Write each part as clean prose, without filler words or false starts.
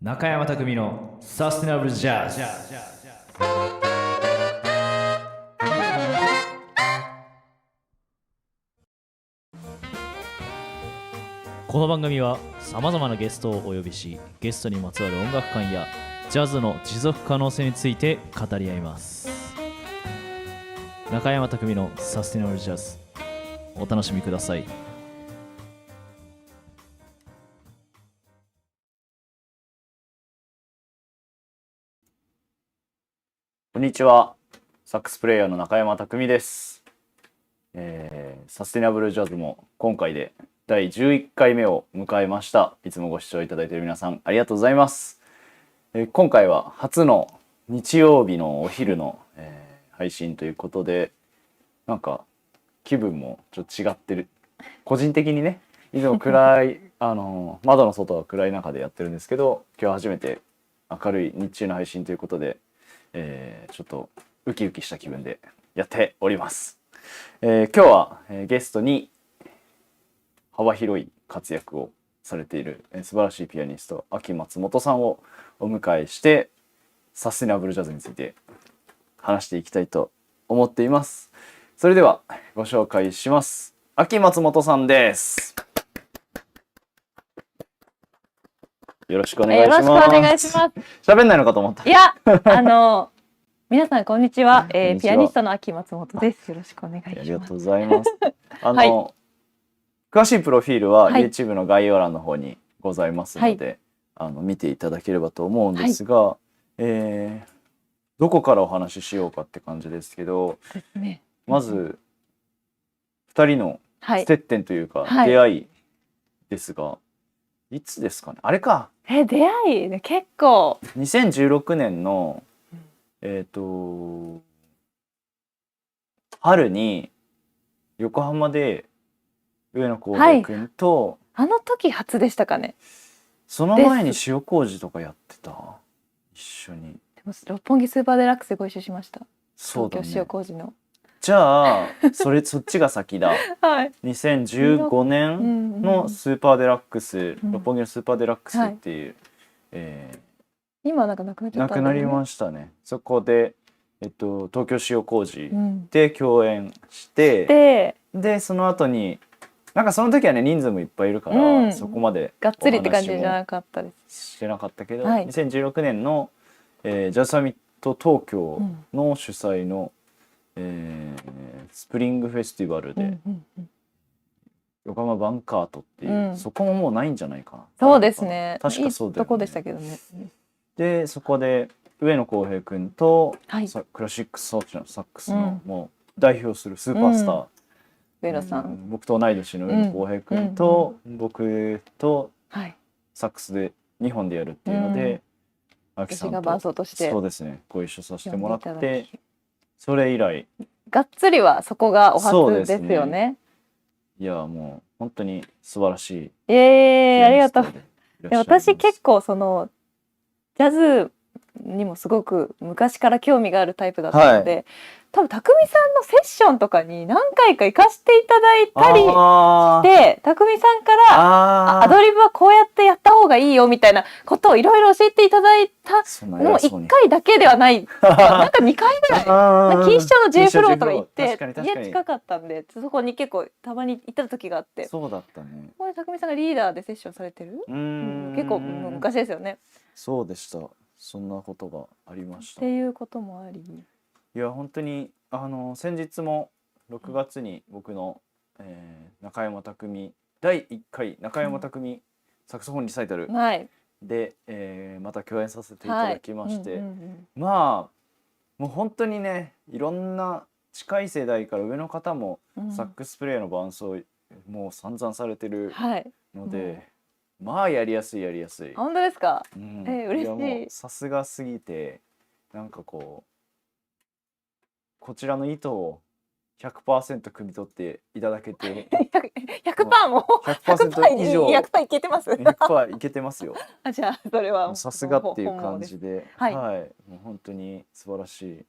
中山匠のサステナブルジャズ。この番組はさまざまなゲストをお呼びし、ゲストにまつわる音楽観やジャズの持続可能性について語り合います。中山匠のサステナブルジャズ、お楽しみください。こんにちは、サックスプレイヤーの中山匠です。サステナブルジャズも今回で第11回目を迎えました。いつもご視聴いただいている皆さんありがとうございます。今回は初の日曜日のお昼の、配信ということで、なんか気分もちょっと違ってる。個人的にね、いつも暗い窓の外は暗い中でやってるんですけど、今日初めて明るい日中の配信ということで、ちょっとウキウキした気分でやっております。今日は、ゲストに幅広い活躍をされている、素晴らしいピアニスト秋松本さんをお迎えしてサステナブルジャズについて話していきたいと思っています。それではご紹介します。秋松本さんです。よろしくお願いします。よろしくお願いします。喋んないのかと思った。いや、皆さんこんにちは。ピアニストの秋松本です。よろしくお願いします。ありがとうございます。はい、詳しいプロフィールははい、YouTube の概要欄の方にございますので、はい、見ていただければと思うんですが、はい、どこからお話ししようかって感じですけど、ですね、まず2人の接点というか、はい、出会いですが、いつですかね。あれか。出会いね、結構。2016年の春に横浜で上野浩平君と、あの時初でしたかね。その前に塩麹とかやってた一緒に。でも六本木スーパーデラックスでご一緒しました。そうだね。東京塩麹の。じゃあそっちが先だ。はい。2015年のスーパーデラックス、六本木のスーパーデラックスっていう、今なんかなくなっちゃった、ね、なくなりましたね。そこで東京塩麹で共演して、でその後になんかその時はね人数もいっぱいいるから、そこまでがっつりって感じじゃなかったです。してなかったけど、2016年の、ジャズサミット東京の主催の、スプリングフェスティバルで、横浜バンカートっていう、そこももうないんじゃないかな。そうですね。確かそうだよね。いいとこでしたけどね。でそこで上野浩平君と、クラシックサックスのもう代表するスーパースター、上野さん、僕と同い年の上野浩平君と、僕とサックスで2本でやるっていうので、秋さんと伴奏としてそうですねご一緒させてもらって、それ以来がっつりはそこがお初ですよね。いやもう本当に素晴らしい。ありがとう。私結構そのジャズにもすごく昔から興味があるタイプだったので、多分匠さんのセッションとかに何回か行かせていただいたりして、匠さんからアドリブはこうやってやった方がいいよみたいなことをいろいろ教えていただいたのも1回だけではないなんか2回ぐらい錦糸町の J フローとか行って家近かったんで、そこに結構たまに行った時があって、そうだったね。これ匠さんがリーダーでセッションされてる、結構昔ですよね。そうでした。そんなことがありました。っていうこともあり、いや本当に先日も6月に僕の、中山匠第1回中山匠サクソフォンリサイタルで、また共演させていただきまして、まあもう本当にねいろんな近い世代から上の方もサックスプレイヤーの伴奏もう散々されてるので、まあやりやすい。本当ですか？嬉しい。さすがすぎて、なんかこちらの意図を 100% 汲み取っていただけて100% も 100% 以上100% いけてます。100% いけてますよ。じゃあそれはさすがっていう感じで、もう本当に素晴らしい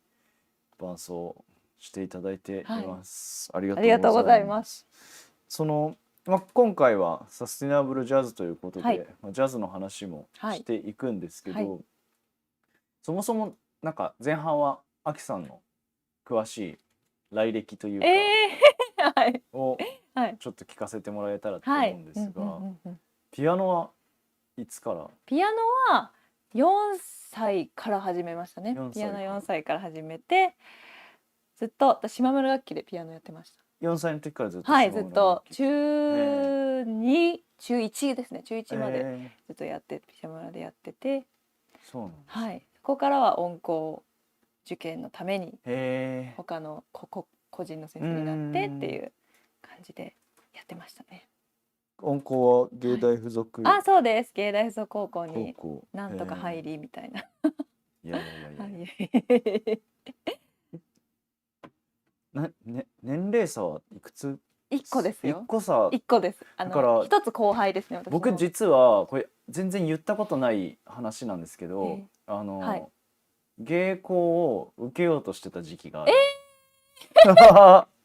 伴奏していただいています。ありがとうございます。そのまあ、今回はサスティナブルジャズということで、はいまあ、ジャズの話もしていくんですけど、はいそもそもなんか前半はアキさんの詳しい来歴というかはいをはいちょっと聞かせてもらえたらとはい思うんですが、うんうんうんうん。ピアノはいつからピアノは4歳から始めましたね。 4ピアノ歳から4歳から始めて、ずっと私島村楽器でピアノやってました。 4歳の時からずっとはい、島ずっと村楽器中2中1ですね、中1までえずっとやって島村でやってて、そうなんです、はい、そこからは音工受験のためにへえ他の個人の先生になってっていう感じでやってましたね。音工は芸大附属あ、そうです。芸大附属高校高に校なんとか入りみたいな。いやいやいやいや、はい年齢差はいくつ一個です一よ。個差一個です。だから一つ後輩ですね。私の僕実はこれ全然言ったことない話なんですけど、はい芸校を受けようとしてた時期がある。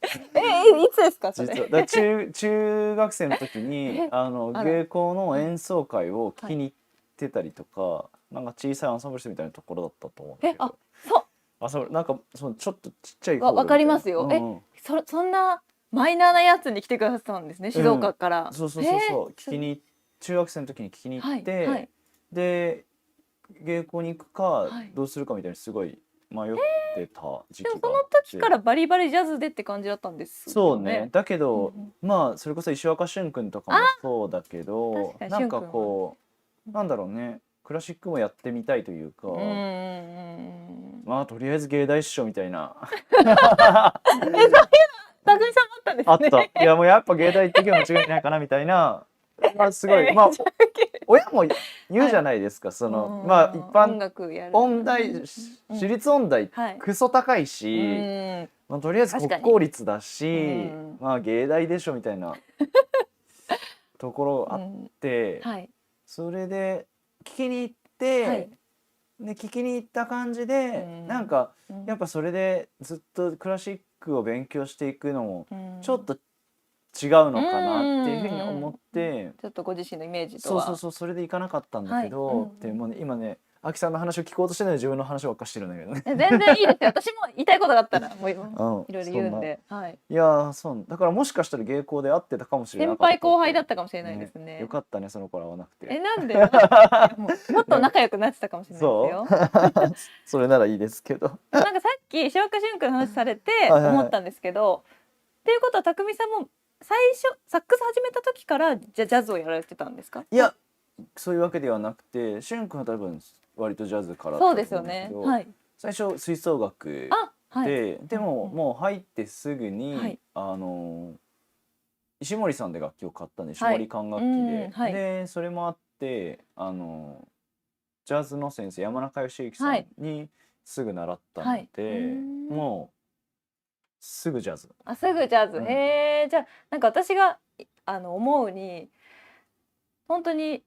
いつですかそれ。実はだから中学生の時にあら芸校の演奏会を聞きに行ってたりとか、なんか小さいアンサンブル室みたいなところだったと思うんだけど、そうなんかちょっとちっちゃいホールみたいなわかりますよ。そんなマイナーなやつに来てくださったんですね、静岡から。そうそうそうそう、聞きに中学生の時に聞きに行って、はいで芸校に行くかはいどうするかみたいにすごい迷ってた時期があって、でもその時からバリバリジャズでって感じだったんですよね。そうね。だけど、うんまあそれこそ石若俊君とかもそうだけど確かになんか俊君はこうなんだろうね、クラシックもやってみたいというか、まあとりあえず芸大師匠みたいなたくみさんもあったんですね。あったいやもうやっぱ芸大行ってけば間違いないかなみたいな、まあすごいまあ親も言うじゃないですか、そのまあ一音般楽やる音大私立音大はいクソ高いし、まあ、とりあえず国公立だし、まあ芸大でしょみたいなところあって、はいそれで聞きに行って、はいで聞きに行った感じで、なんかやっぱそれでずっとクラシックを勉強していくのもちょっと違うのかなっていうふうに思って、ちょっとご自身のイメージとはそうそうそう、それで行かなかったんだけど、でもうね今ねアキさんの話を聞こうとしてないので自分の話ばっかしてるんだけどね。全然いいですよ。私も言いたいことがあったらもういろいろ言うんそで、はい。いやーそうだからもしかしたら芸校で会ってたかもしれない。先輩後輩だったかもしれないですね。よかったねその頃会わなくて。なんで？もっと仲良くなってたかもしれないですよ。それならいいですけど。なんかさっき石岡俊君の話されてはいはい思ったんですけど、っていうことは匠さんも最初サックス始めた時からジャズをやられてたんですか？いやそういうわけではなくて、俊君は多分割とジャズからだと思そうですよね。はい。最初吹奏楽はい。でももう入ってすぐに、はい石森さんで楽器を買ったんで、石森管楽器で、はいでそれもあってジャズの先生山中義之さんにすぐ習ったので、もうすぐジャズ。すぐジャズ。じゃあなんか私が思うに本当に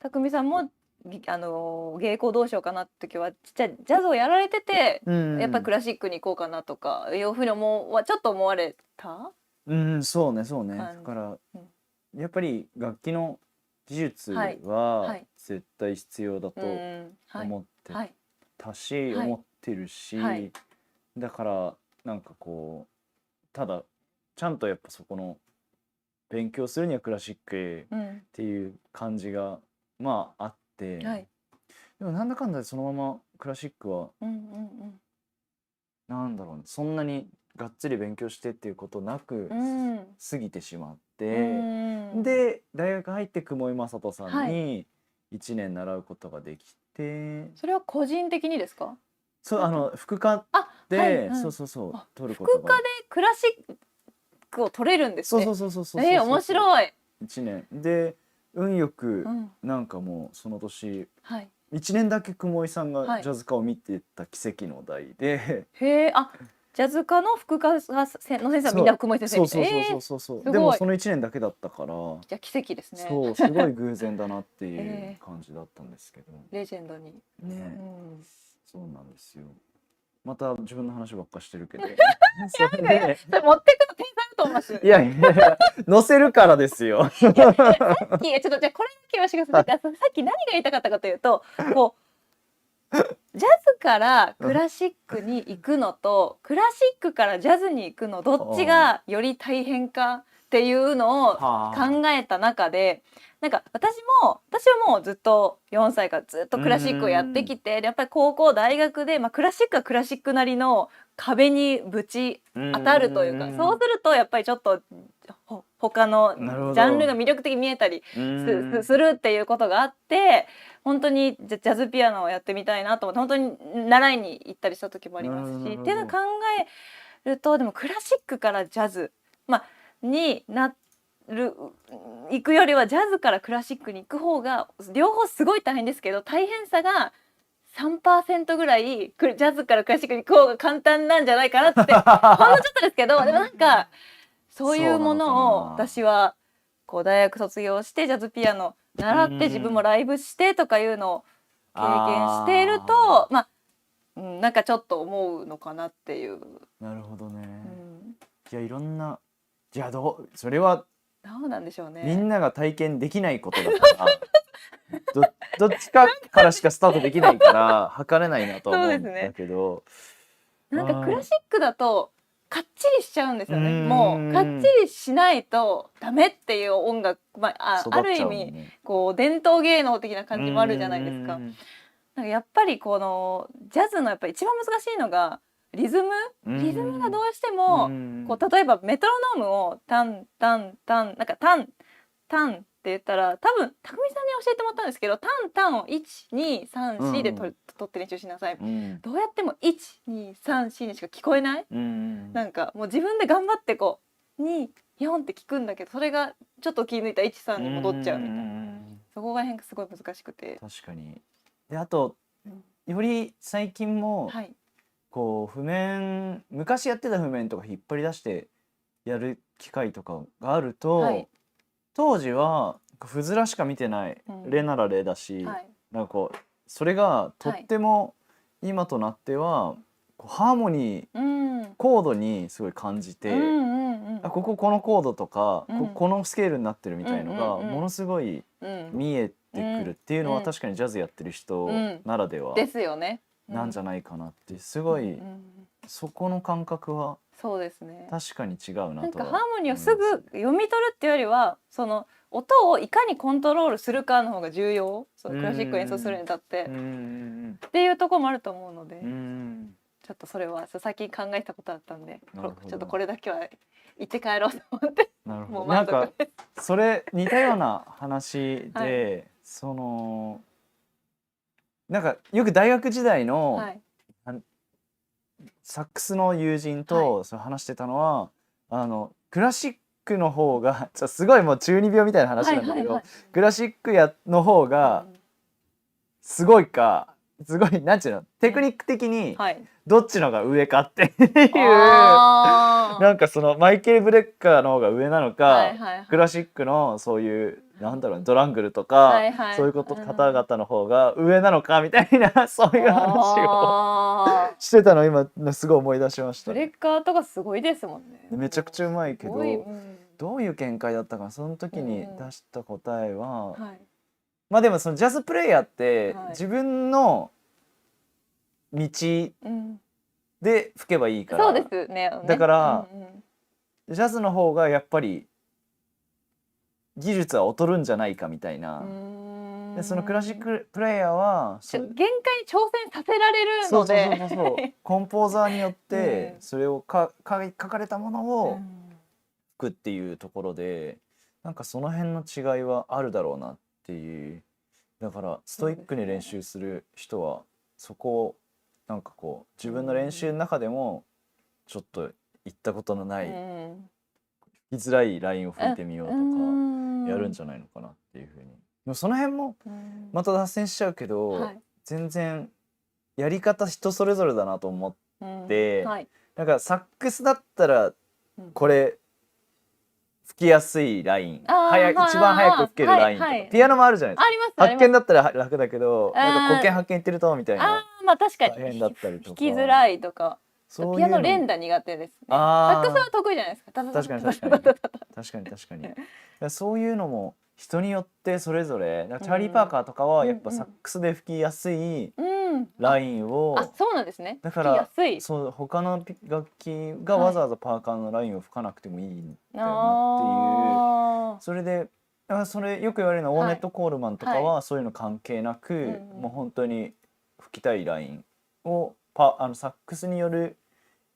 匠さんも芸校どうしようかなって時はジャズをやられてて、やっぱりクラシックに行こうかなとかいうふうにちょっと思われた？そうねそうね。だからやっぱり楽器の技術は絶対必要だと思ってたし、思ってるし、だからなんかこうただちゃんとやっぱそこの勉強するにはクラシックっていう感じがまああって、でもなんだかんだでそのままクラシックはなんだろうね、そんなにがっつり勉強してっていうことなく過ぎてしまって、で大学入って雲井正人さんに1年習うことができて、それは個人的にですか？そう副科でそうそうそう取ることが、副科でクラシックを取れるんですね。そうそうそうそう面白い。1年で運よくなんかもうその年1年だけ雲井さんがジャズ科を見てた奇跡の代で、ジャズ科の副科の先生はみんな雲井先生みたいな。そうでもその1年だけだったから、じゃあ奇跡ですね。そうすごい偶然だなっていう感じだったんですけど、レジェンドにね、そうなんですよ。また自分の話ばっかしてるけどそれ持ってくの天才だとトーマス。いやいやいや乗せるからですよ。ちょっとじゃあこれだけ言わせてください。さっき何が言いたかったかというと、こうジャズからクラシックに行くのとクラシックからジャズに行くのどっちがより大変かっていうのを考えた中で、なんか私はもうずっと4歳からずっとクラシックをやってきて、やっぱり高校大学で、クラシックはクラシックなりの壁にぶち当たるというか、そうするとやっぱりちょっと他のジャンルが魅力的に見えたりするっていうことがあって、本当にジャズピアノをやってみたいなと思って本当に習いに行ったりした時もありますし、っていうのを考えると、でもクラシックからジャズ、になる行くよりはジャズからクラシックに行く方が両方すごい大変ですけど、大変さが3% ぐらいジャズからクラシックに行く方が簡単なんじゃないかなってほんのちょっとですけど、でもなんかそういうものを私はこう大学卒業してジャズピアノ習って自分もライブしてとかいうのを経験していると、なんかちょっと思うのかなっていう。なるほどね。いやいろんな、いやそれはどうなんでしょうね。みんなが体験できないことだからどっちかからしかスタートできないから測れないなと思うんだけど、なんかクラシックだとかっちりしちゃうんですよね。もうかっちりしないとダメっていう音楽、ある意味こう伝統芸能的な感じもあるじゃないですか。なんかやっぱりこのジャズのやっぱり一番難しいのがリズムがどうしてもこう例えばメトロノームをタンタンタンなんかタンタンって言ったら、多分匠さんに教えてもらったんですけど、タンタンを1234で取って練習しなさい、どうやっても1234にしか聞こえない、なんかもう自分で頑張ってこう24って聞くんだけど、それがちょっと気抜いた13に戻っちゃうみたいな、そこがすごい難しくて。確かに。であとより最近も、こう譜面昔やってた譜面とか引っ張り出してやる機会とかがあると、当時は譜面しか見てない「レ」なら「レ」だし、なんかこうそれがとっても今となってはこうハーモニー、コードにすごい感じて、このコードとか、このスケールになってるみたいのがものすごい見えてくるっていうのは、確かにジャズやってる人ならではですよね。なんじゃないかなって、すごいそこの感覚はそうですね、確かに違うなと。なんかハーモニーをすぐ読み取るっていうよりは、その音をいかにコントロールするかの方が重要、そのクラシックを演奏するにあたってっていうところもあると思うので、ちょっとそれは先に考えたことだったんで、ちょっとこれだけは言って帰ろうと思って。なるほど。なんかそれ似たような話で、そのなんかよく大学時代の、サックスの友人とそれ話してたのは、クラシックの方がすごいもう中二病みたいな話なんだけど、クラシックの方がすごいか、すごいなんていうの、テクニック的にどっちのが上かっていうなんかそのマイケル・ブレッカーの方が上なのか、クラシックのそういうなんだろう、ドラングルとかそういう方々の方が上なのかみたいな、そういう話をしてたのを今すごい思い出しました。ブレッカーとかすごいですもんね。めちゃくちゃうまいけど、どういう見解だったかその時に出した答えは、まあでもそのジャズプレイヤーって自分の道で吹けばいいから、そうですね。だからジャズの方がやっぱり技術は劣るんじゃないかみたいな。でそのクラシックプレイヤーは限界に挑戦させられるので、そうコンポーザーによってそれを書かれたものを吹くっていうところで、なんかその辺の違いはあるだろうなっていう。だからストイックに練習する人はそこをなんかこう自分の練習の中でもちょっと行ったことのない吹きづらいラインを吹いてみようとかやるんじゃないのかなっていうふうに。でもその辺もまた脱線しちゃうけど、全然やり方人それぞれだなと思って、なんかサックスだったらこれ吹きやすいライン、一番早く吹けるラインとか、ピアノもあるじゃないですか。発見だったら楽だけど、なんか古見発見言ってるとみたいな、まあ確かに大変だったりとか、弾きづらいとかそういうピアノの連打苦手ですね。あーサックスは得意じゃないですか。確かに確かに確かにいやそういうのも人によってそれぞれチャーリー・パーカーとかはやっぱサックスで吹きやすいうん。ラインを、あ、そうなんですね。だか吹きやらすい。そう他の楽器がわざわざパーカーのラインを吹かなくてもいいんだよなっていう、あそれでそれよく言われるのはオーネット・コールマンとかははそういうの関係なく、うんもう本当に吹きたいラインをサックスによる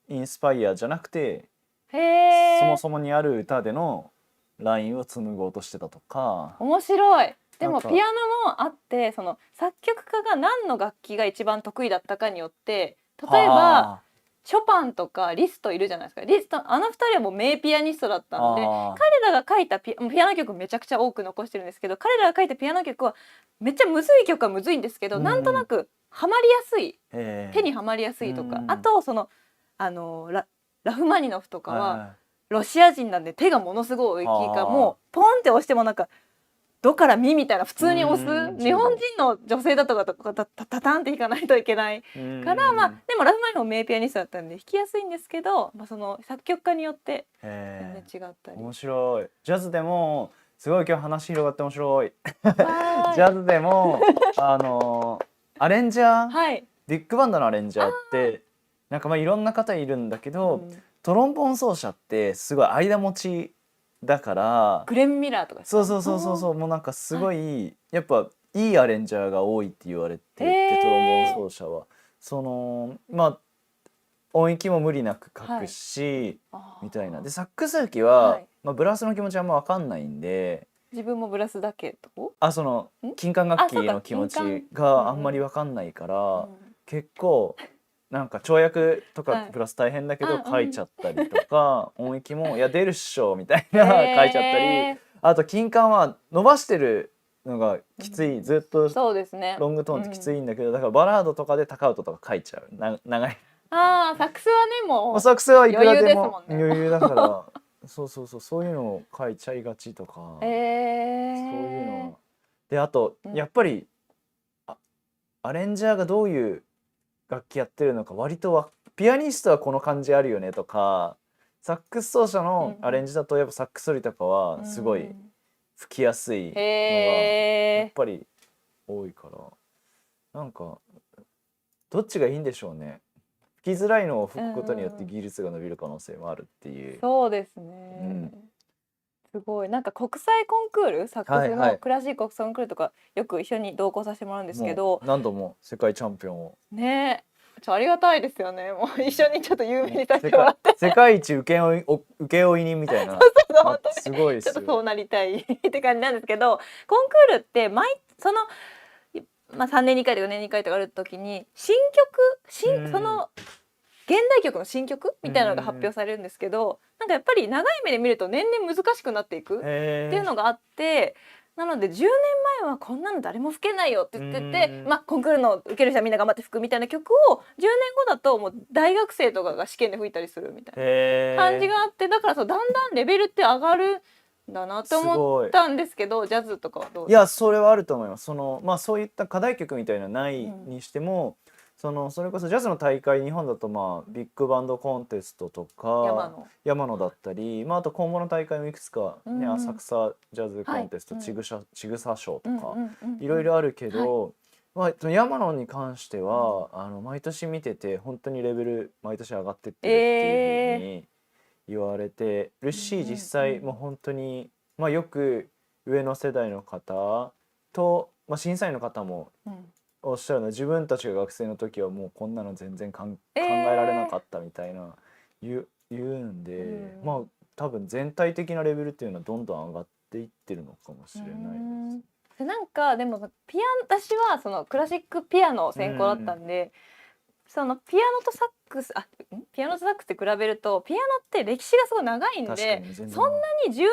インスパイアじゃなくてー。へえ。そもそもにある歌でのラインを紡ごうとしてたとか。面白い。でなんかもピアノもあってその作曲家が何の楽器が一番得意だったかによって例えばはショパンとかリストいるじゃないですか。リストあの二人はもう名ピアニストだったんであ彼らが書いたピアノ曲めちゃくちゃ多く残してるんですけど彼らが書いたピアノ曲はめっちゃむずい曲はむずいんですけど、なんとなくハマりやすい手にはまりやすいとか、あとそのラフマニノフとかはロシア人なんで手がものすごい大きいからもうポンって押してもなんかドからミみたいな普通に押す日本人の女性だとかタタンって弾かないといけないからまあでもラフマニノフ名ピアニストだったんで弾きやすいんですけど、まあ、その作曲家によって全然違ったり。面白い。ジャズでもすごい今日話広がって面白い。ジジャズでもアレンジャー、はい、ビッグバンドのアレンジャーってなんかまあいろんな方いるんだけど、トロンボーン奏者ってすごい間持ちだからグレン・ミラーとかそうもうなんかすごい、やっぱいいアレンジャーが多いって言われてて、トロンボーン奏者はそのまあ音域も無理なく書くし、みたいな。でサックス吹きは、まあ、ブラスの気持ちあんま分かんないんで自分もブラスだけどその金管楽器の気持ちがあんまり分かんないから、結構なんか跳躍とかプラス大変だけど書いちゃったりとか、音域もいや出るっしょみたいな書いちゃったり、あと金管は伸ばしてるのがきつい、ずっとそうですねロングトーンってきついんだけど、だからバラードとかで高音とか書いちゃう長い。サックスはねもうサックスはいくらでも余裕だからそういうのを書いちゃいがちとか、そういうので、あとやっぱりアレンジャーがどういう楽器やってるのか割とピアニストはこの感じあるよねとか、サックス奏者のアレンジだとやっぱサックス取りとかはすごい吹きやすいのがやっぱり多いから、なんかどっちがいいんでしょうね。吹きづらいのを吹くことによって技術が伸びる可能性もあるっていう。そうですね、すごいなんか国際コンクールサックスのクラシック国際コンクールとかよく一緒に同行させてもらうんですけど、何度も世界チャンピオンをねありがたいですよね。もう一緒にちょっと有名にさせてもらって世界一請負人みたいなすごいですよ。ちょっとそうなりたいって感じなんですけど、コンクールって3年に1回とか4年に1回とかある時にその現代曲の新曲みたいなのが発表されるんですけど、なんかやっぱり長い目で見ると年々難しくなっていくっていうのがあって、なので10年前はこんなの誰も吹けないよって言ってて、コンクールの受ける人はみんな頑張って吹くみたいな曲を10年後だともう大学生とかが試験で吹いたりするみたいな感じがあって、だからだんだんレベルって上がるんだなと思ったんですけど、ジャズとかはどうですか？いやそれはあると思います。そういった課題曲みたいなないにしても、それこそジャズの大会、日本だとビッグバンドコンテストとか山野だったり、あと今後の大会もいくつか、浅草ジャズコンテスト、ちぐさ賞とかいろいろあるけど、山野に関しては毎年見てて本当にレベル毎年上がってってるっていうふうに言われてるし、実際もう本当によく上の世代の方と、審査員の方もおっしゃるのは、自分たちが学生の時はもうこんなの全然考えられなかったみたいな言うんで、多分全体的なレベルっていうのはどんどん上がっていってるのかもしれないです。なんかでも私はそのクラシックピアノ専攻だったんで、そのピアノとサックスって比べるとピアノって歴史がすごい長いんで、そんなに10年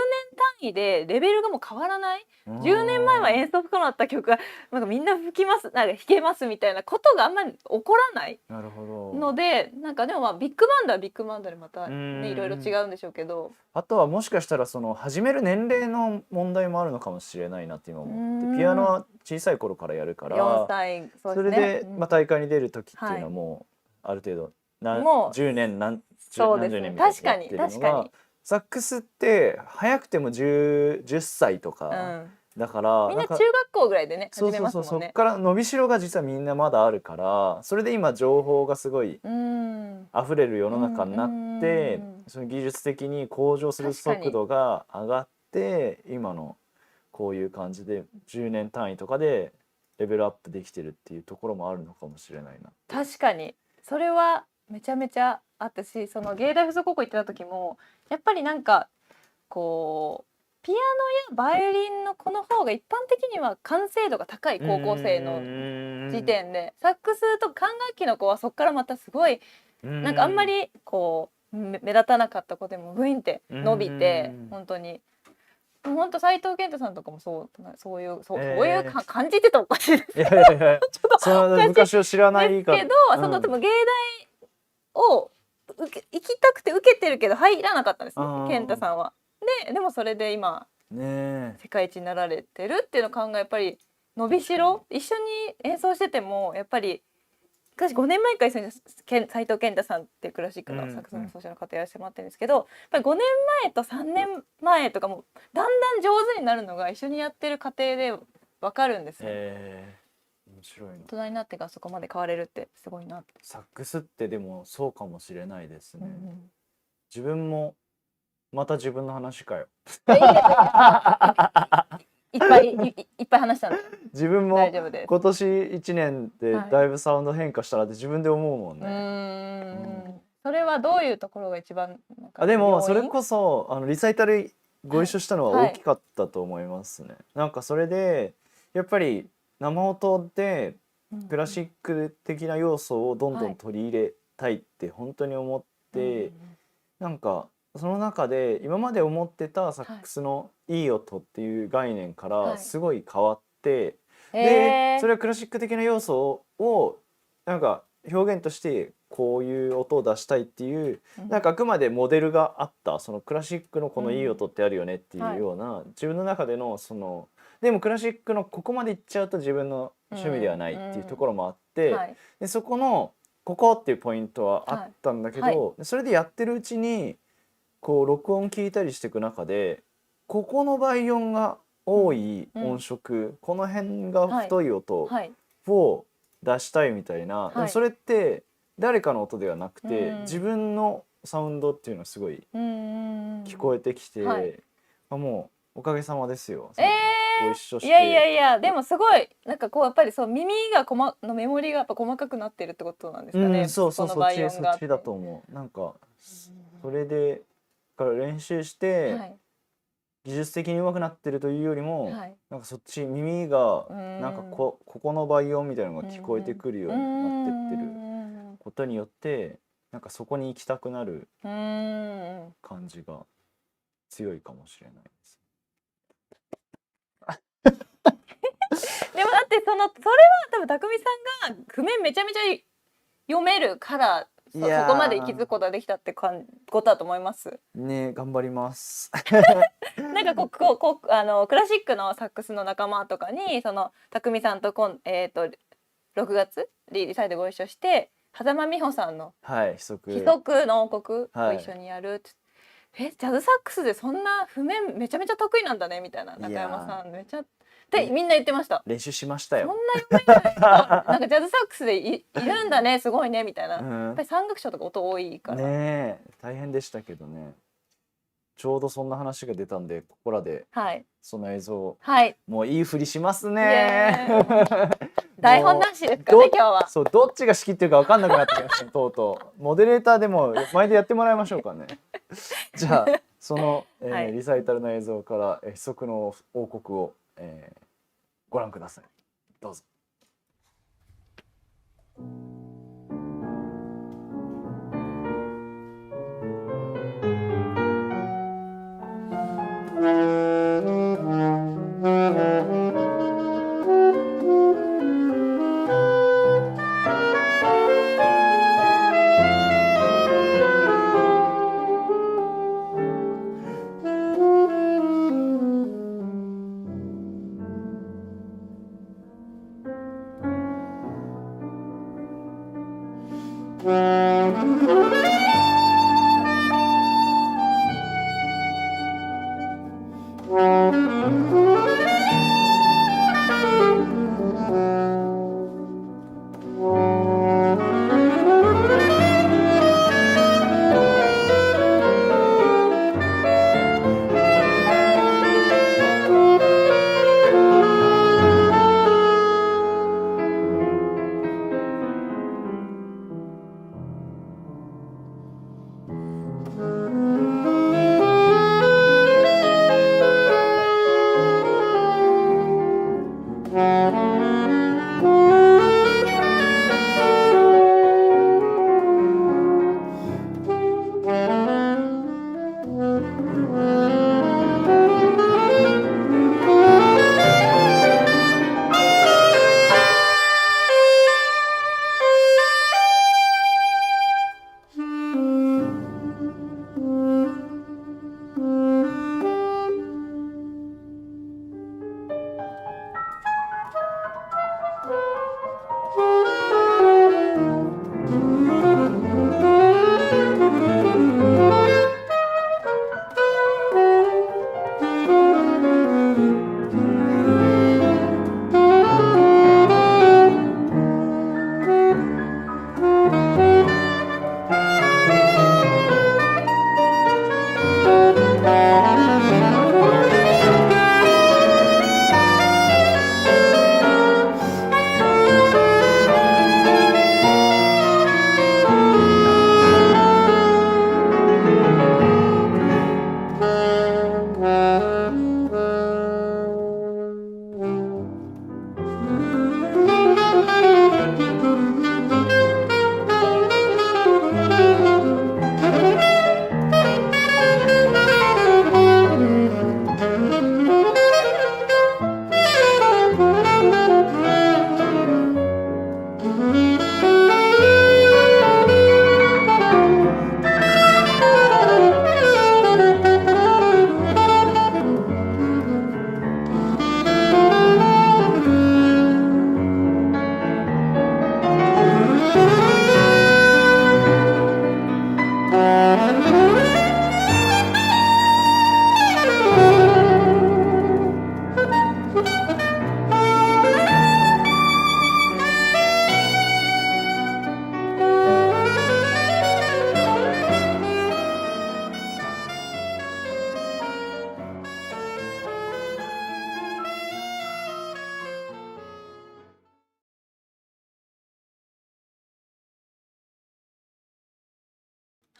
単位でレベルがもう変わらない。10年前は演奏不可能だった曲がなんかみんな吹きます、なんか弾けますみたいなことがあんまり起こらないので、なんかでもビッグバンドはビッグバンドでまたねいろいろ違うんでしょうけど、あとはもしかしたら始める年齢の問題もあるのかもしれないなって今思って、ピアノは小さい頃からやるから4歳、それで大会に出る時っていうのはもうある程度もう10年そうですね何十年みたい確かにやってるのが確かに、サックスって早くても10歳とうか、ん、だからみんな中か学校ぐらいでね始めそうそうそう、ますもんね。そっから伸びしろが実はみんなまだあるから、それで今情報がすごいうん溢れる世の中になって、うんその技術的に向上する速度が上がって、今のこういう感じで10年単位とかでレベルアップできてるっていうところもあるのかもしれないな。確かにそれはめちゃめちゃあったし、その芸大附属高校行ってた時もやっぱりなんかこうピアノやバイオリンの子の方が一般的には完成度が高い高校生の時点で、サックスとか管楽器の子はそこからまたすごいなんかあんまりこう目立たなかった子でもグインって伸びて、本当に本当斉藤健太さんとかもそういう感じてたらおかしいですいやいやいやちょっとその昔を知らないからですけど、その多分芸大を行きたくて受けてるけど入らなかったんですね、健太さんは。でもそれで今ね世界一になられてるっていうのを考え、やっぱり伸びしろ一緒に演奏しててもやっぱり昔5年前から一緒に斉藤健太さんっていうクラシックのサックスの奏者の方やらせてもらってるんですけど、やっぱり5年前と3年前とかもだんだん上手になるのが一緒にやってる過程で分かるんですよ。面白いな。大人になってからそこまで変われるってすごいなって。サックスってでもそうかもしれないですね。うんうん、自分もまた自分の話かよ。いっぱい話したの。自分も大丈夫です。今年1年でだいぶサウンド変化したなって自分で思うもんね。それはどういうところが一番でもそれこそリサイタルご一緒したのは大きかったと思いますね。なんかそれでやっぱり生音でクラシック的な要素をどんどん取り入れたいって本当に思って、なんかその中で今まで思ってたサックスのいい音っていう概念からすごい変わって、でそれはクラシック的な要素をなんか表現としてこういう音を出したいっていう、なんかあくまでモデルがあった、そのクラシックのこのいい音ってあるよねっていうような、自分の中でのそのでもクラシックのここまでいっちゃうと自分の趣味ではないっていうところもあって、でそこのここっていうポイントはあったんだけど、それでやってるうちにこう録音聞いたりしていく中で、ここの倍音が多い音色、この辺が太い音を出したいみたいな、でもそれって誰かの音ではなくて、自分のサウンドっていうのがすごい聞こえてきて、もうおかげさまですよ。ご一緒して。いやでもすごいなんかこうやっぱりそう耳がのメモリがやっぱ細かくなってるってことなんですかね。そうそっちだと思う。なんかそれでから練習して、技術的に上手くなってるというよりも、なんかそっち耳がなんかここの倍音みたいなのが聞こえてくるようになってってることによって、なんかそこに行きたくなる感じが強いかもしれないです。でもだってそれは多分匠さんが譜面めちゃめちゃ読めるからそこまで気づくことができたってことだと思いますね。頑張りますなんかクラシックのサックスの仲間とかにその匠さんと6月リサイでご一緒して狭間美穂さんの「秘則の王国」を一緒にやるって、ジャズサックスでそんな譜面めちゃめちゃ得意なんだねみたいな、中山さんめちゃってみんな言ってました。練習しましたよ。そんな読めないなんかジャズサックスでいるんだね、すごいねみたいな、やっぱり三楽章とか音多いからね。大変でしたけどね。ちょうどそんな話が出たんでここらでその映像、もういいふりしますね台本なしですかね今日は。そう、どっちが仕切ってるか分かんなくなってきましたとうとう。モデレーターでも前でやってもらいましょうかねじゃあその、リサイタルの映像から「秘則の王国」を、ご覧ください。どうぞ。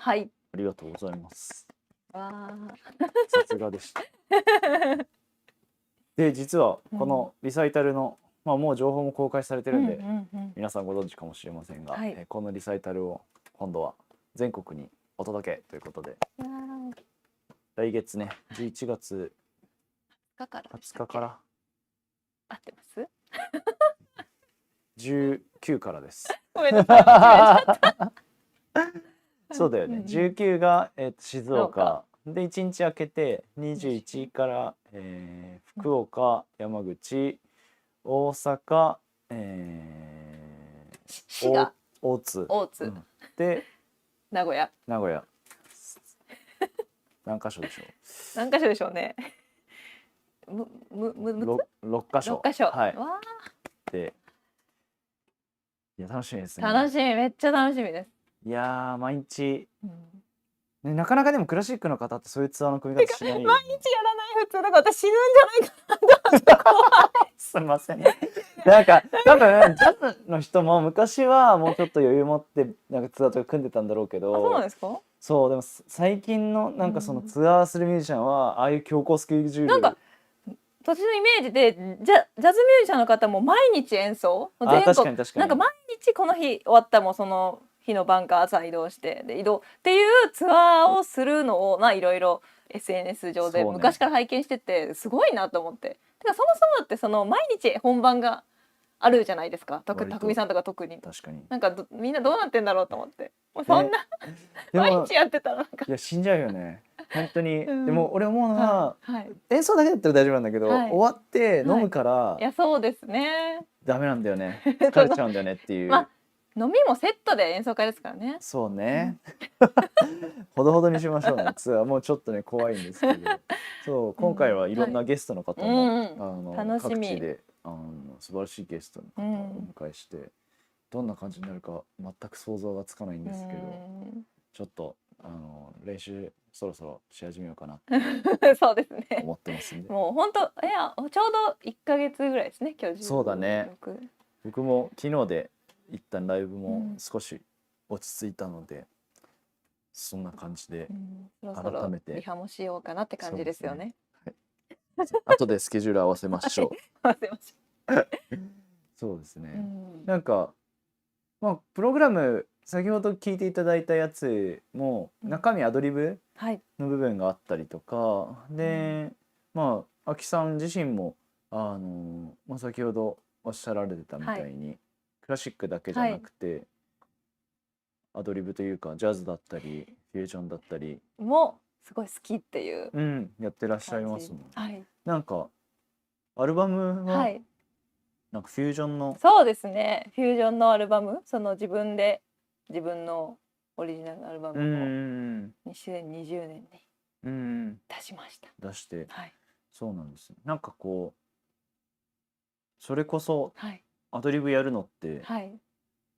はい。ありがとうございます。わさすがでした。で実はこのリサイタルの、もう情報も公開されてるんで、皆さんご存知かもしれませんが、はい、このリサイタルを今度は全国にお届けということで、来月ね11月20日から合ってます19からです。ごめんなさいそうだよね、19が、静岡で1日空けて21から、福岡、山口、大阪、滋賀、大津、で名古屋何箇所でしょう。何箇所でしょうね。6箇所。はい。で、いや楽しみですね。楽しみ、めっちゃ楽しみです。いや毎日、ね、なかなかでもクラシックの方ってそういうツアーの組み方しないよね。毎日やらない普通だから私死ぬんじゃないかなと思ってすみません。なんか多分ジャズの人も昔はもうちょっと余裕持ってなんかツアーとか組んでたんだろうけど。そうなんですか？そうでも最近のなんかそのツアーするミュージシャンはああいう強行スケジュールなんか私のイメージでジャズミュージシャンの方も毎日演奏全国なんか毎日この日終わったもその日の晩か朝移動してで移動っていうツアーをするのをいろいろ SNS 上で昔から拝見しててすごいなと思って。てかそもそもだってその毎日本番があるじゃないですか。匠さんとか特に。確かに。なんかみんなどうなってんだろうと思って。もうそんな、毎日やってたらなんか。いや死んじゃうよね。本当に。でも俺思うのは、演奏だけだったら大丈夫なんだけど、終わって飲むから。いやそうですね。ダメなんだよね。疲れちゃうんだよねっていう。飲みもセットで演奏会ですからね。そうね。ほどほどにしましょうね。ツアーもうちょっとね怖いんですけど、そう今回はいろんなゲストの方も、楽しみ。各地で素晴らしいゲストの方をお迎えして、どんな感じになるか全く想像がつかないんですけど、ちょっと練習そろそろし始めようかなそうですね。思ってますんで。もう本当ちょうど1ヶ月ぐらいですね今日。そうだね。僕も昨日で一旦ライブも少し落ち着いたので、そんな感じで改めてリハもしようかなって感じですよね。後でスケジュール合わせましょう。合わせましょう。そうですね。なんかプログラム先ほど聞いていただいたやつも中身アドリブの部分があったりとかで、アキさん自身も先ほどおっしゃられてたみたいに、クラシックだけじゃなくて、アドリブというかジャズだったりフュージョンだったりもすごい好きっていう、やってらっしゃいますもん。はい、なんかアルバムは、なんかフュージョンの、そうですね、フュージョンのアルバム、その自分のオリジナルのアルバムを2020年に出しました。出して、そうなんです。なんかこうそれこそアドリブやるのって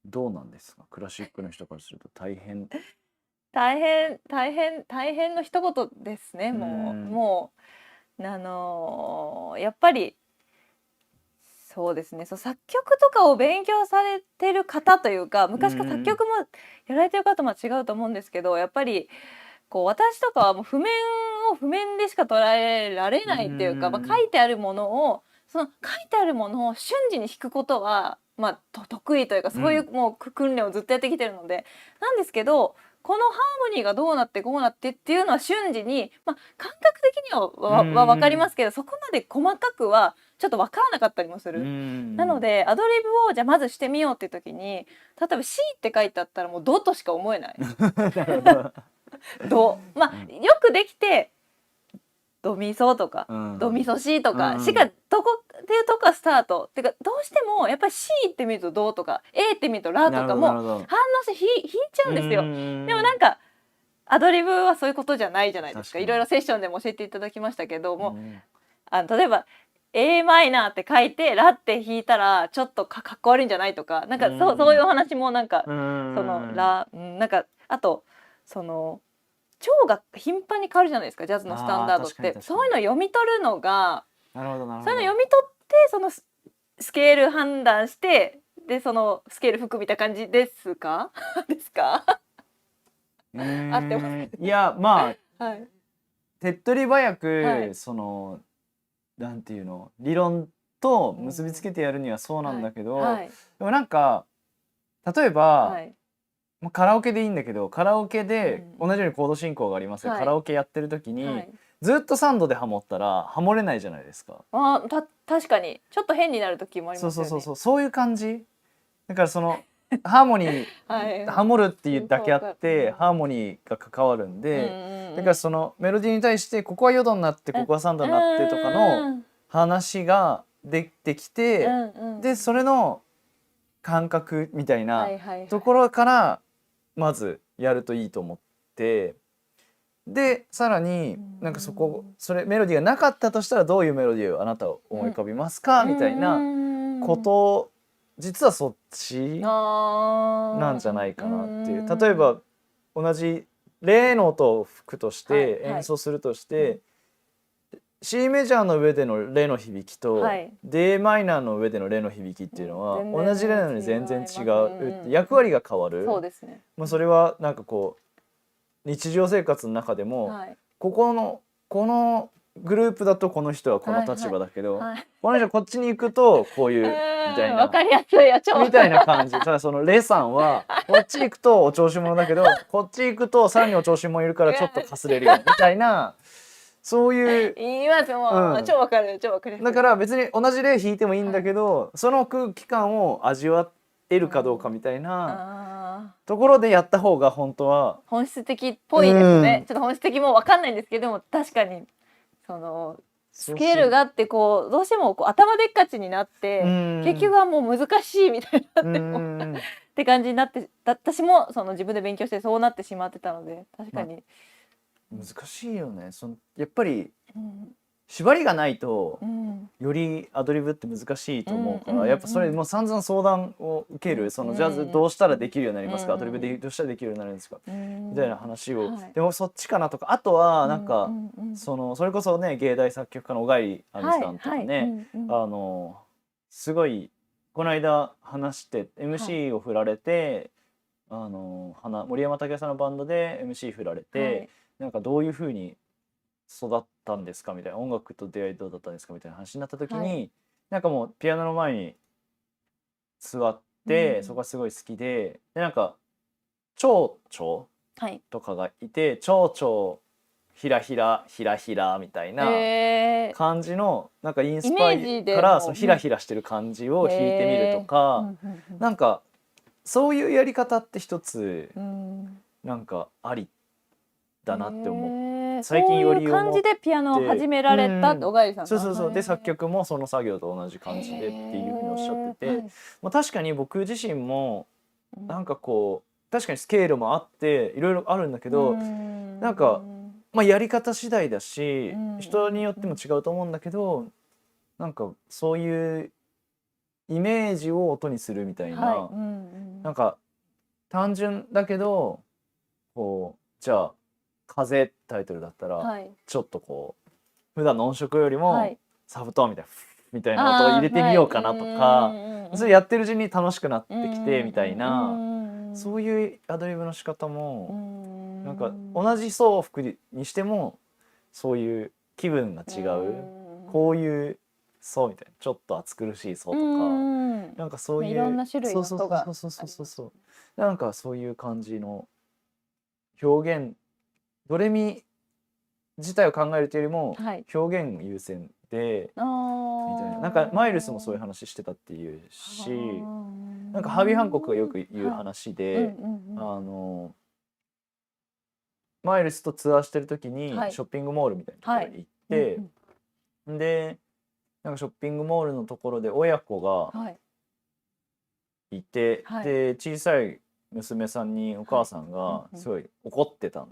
どうなんですか？クラシックの人からすると大変の一言ですね。もうやっぱりそうですね。作曲とかを勉強されてる方というか、昔から作曲もやられてる方も違うと思うんですけど、やっぱりこう私とかはもう譜面を譜面でしか捉えられないっていうか、書いてあるものを瞬時に弾くことは得意というか、そういうもう訓練をずっとやってきてるのでなんですけど、このハーモニーがどうなってこうなってっていうのは瞬時に、感覚的には分かりますけど、そこまで細かくはちょっと分からなかったりもする。なのでアドリブをじゃあまずしてみようっていう時に、例えば C って書いてあったらもうドとしか思えない。ドよくできてドミソとか、ドミソ C とかしかどこっていうとこがスタートっていうか、どうしてもやっぱり C って見るとドとか A って見るとラとかも反応して弾いちゃうんですよ。でもなんかアドリブはそういうことじゃないじゃないですか。いろいろセッションでも教えていただきましたけども、例えば A マイナーって書いてラって弾いたらちょっとかっこ悪いんじゃないとか、なんかそういうお話もなんかそのラなんか、あとその調が頻繁に変わるじゃないですか、ジャズのスタンダードって。そういうのを読み取るのが、そういうの読み取ってそのスケール判断して、でそのスケール吹くみたいな感じですか？ですか？合ってます？いや手っ取り早く、そのなんていうの、理論と結びつけてやるにはそうなんだけど、でもなんか例えば、カラオケでいいんだけど、カラオケで同じようにコード進行がありますよ。カラオケやってる時に、ずっと3度でハモったらハモれないじゃないですか。確かにちょっと変になる時もありますよね。そういう感じだから、そのハーモニーハモるっていうだけあってハーモニーが関わるんで、だからそのメロディーに対してここは4度になってここは3度になってとかの話ができてきて、でそれの感覚みたいなところからまずやるといいと思って、でさらになんかそれメロディーがなかったとしたらどういうメロディーをあなたは思い浮かびますかみたいなこと実はそっちなんじゃないかなっていう。例えば同じレの音を吹くとして演奏するとして、C メジャーの上でのレの響きと D マイナーの上でのレの響きっていうのは同じレなのに全然違う、役割が変わる。それはなんかこう日常生活の中でも、このグループだとこの人はこの立場だけど、この人こっちに行くとこういうみたいな、分かりやすいやちょみたいな感じ。ただそのレさんはこっち行くとお調子者だけどこっち行くとさらにお調子者いるからちょっとかすれるよみたいな、そういう言いますもん、超わかる超わかる。だから別に同じ例弾いてもいいんだけど、その空気感を味わえるかどうかみたいなところでやった方が本当は本質的っぽいですね。ちょっと本質的もわかんないんですけども、確かにそのスケールがあってこうどうしてもこう頭でっかちになって、結局はもう難しいみたいになってもって感じになって私もその自分で勉強してそうなってしまってたので確かに、難しいよね。やっぱりうん縛りがないとうんよりアドリブって難しいと思うから、うんやっぱそれもう散々相談を受ける、そのジャズどうしたらできるようになりますか、アドリブでどうしたらできるようになるんですか、みたいな話を、はいでもそっちかなとか、あとはなんか、うんうんそれこそね芸大作曲家の小貝亜美さんとかね、はいはいすごいこの間話して MC を振られて、森山武さんのバンドで MC 振られて、はいなんかどういうふうに育ったんですかみたいな、音楽と出会いどうだったんですかみたいな話になった時に、はい、なんかもうピアノの前に座って、そこがすごい好きで、なんか蝶々はいとかがいて、蝶々ひらひらひらひらみたいな感じのなんかインスパイからそのひらひらしてる感じを弾いてみるとか、なんかそういうやり方って一つなんかありだなって思って、最近よりそういう感じでピアノを始められたって小貝さんが、そうで作曲もその作業と同じ感じでっていうふうにおっしゃってて、まあ、確かに僕自身もなんかこう確かにスケールもあっていろいろあるんだけど、なんか、まあ、やり方次第だし人によっても違うと思うんだけど、なんかそういうイメージを音にするみたいな、なんか単純だけどこうじゃあ風タイトルだったら、ちょっとこう普段の音色よりもサブトーンみたいな音を入れてみようかなとか、それやってるうちに楽しくなってきてみたいな、そういうアドリブの仕方もなんか同じ奏服にしてもそういう気分が違う、こういう奏みたいなちょっと暑苦しい奏とか、なんかそういういろんな種類の音がそうなんかそういう感じの表現、ドレミ自体を考えるというよりも表現優先で、みたいな、なんかマイルスもそういう話してたっていうし、なんかハービー・ハンコックがよく言う話で、マイルスとツアーしてる時にショッピングモールみたいなところに行って、でなんかショッピングモールのところで親子がいて、で小さい娘さんにお母さんがすごい怒ってたの。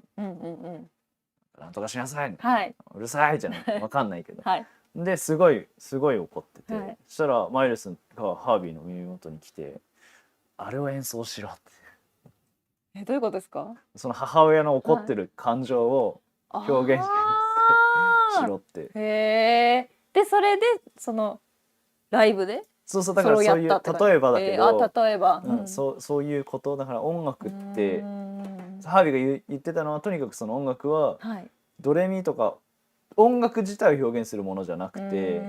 なんとかしなさい、うるさいじゃないわかんないけど、ですごい怒ってて、そしたらマイルスがハービーの耳元に来て「あれを演奏しろ」って。どういうことですか？その母親の怒ってる感情を表現しろって。へえ。でそれでそのライブでそうだからそういう例えばだけど、例えば、そういうことだから、音楽ってハービーが言ってたのは、とにかくその音楽はドレミとか音楽自体を表現するものじゃなくて、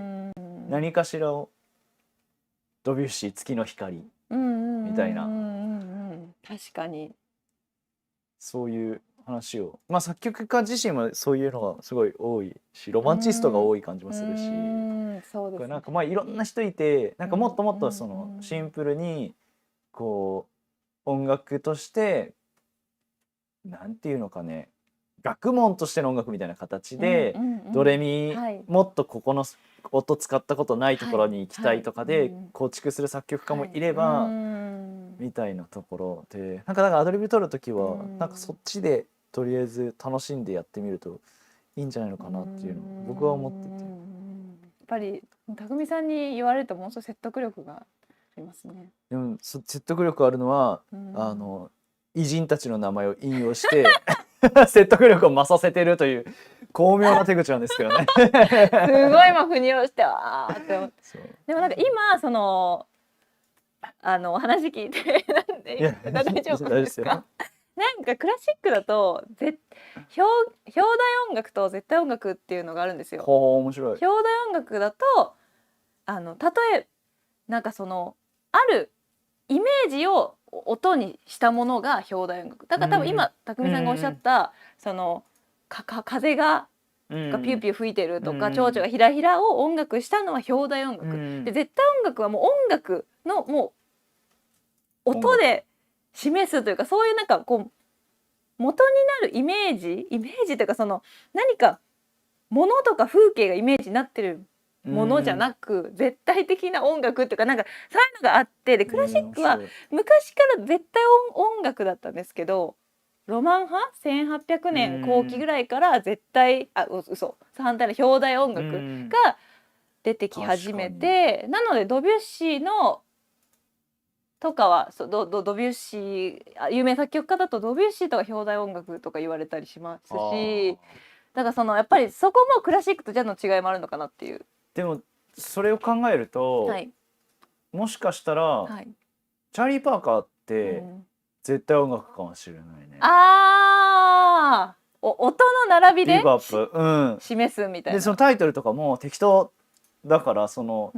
何かしらをドビュッシー月の光みたいな、確かにそういう話を、まあ作曲家自身はそういうのがすごい多いし、ロマンチストが多い感じもするし、なんかまあいろんな人いて、なんかもっともっとそのシンプルにこう音楽としてなんていうのかね、学問としての音楽みたいな形でドレミもっとここの音使ったことないところに行きたいとかで構築する作曲家もいればみたいなところで、なんかアドリブ取る時はなんかそっちでとりあえず楽しんでやってみるといいんじゃないのかなっていうのを僕は思ってて、やっぱり匠さんに言われるとものすごい説得力がありますね。でも説得力あるのは偉人たちの名前を引用して説得力を増させてるという巧妙な手口なんですけどねすごい今腑に落ちてって思ってでもなんか今そのお話聞いて大丈夫ですか？なんかクラシックだと表題音楽と絶対音楽っていうのがあるんですよ。面白い。表題音楽だと例えなんかそのあるイメージを音にしたものが表題音楽だから多分今匠さんがおっしゃったその風がピューピュー吹いてるとか蝶々がひらひらを音楽したのは表題音楽で、絶対音楽はもう音楽のもう音で示すというか、そういうなんかこう元になるイメージというか、その何か物とか風景がイメージになってるものじゃなく、絶対的な音楽っていうかなんかそういうのがあって、でクラシックは昔から絶対音楽だったんですけど、ロマン派1800年後期ぐらいから絶対嘘反対の表題音楽が出てき始めて、なのでドビュッシーのとかはドビュッシー有名作曲家だとドビュッシーとか表題音楽とか言われたりしますし、だからそのやっぱりそこもクラシックとジャズの違いもあるのかなっていう。でもそれを考えると、はい、もしかしたら、はい、チャーリー・パーカーってうん絶対音楽かもしれないね。音の並びでビバップ、うん、示すみたいな。でそのタイトルとかも適当だから、その、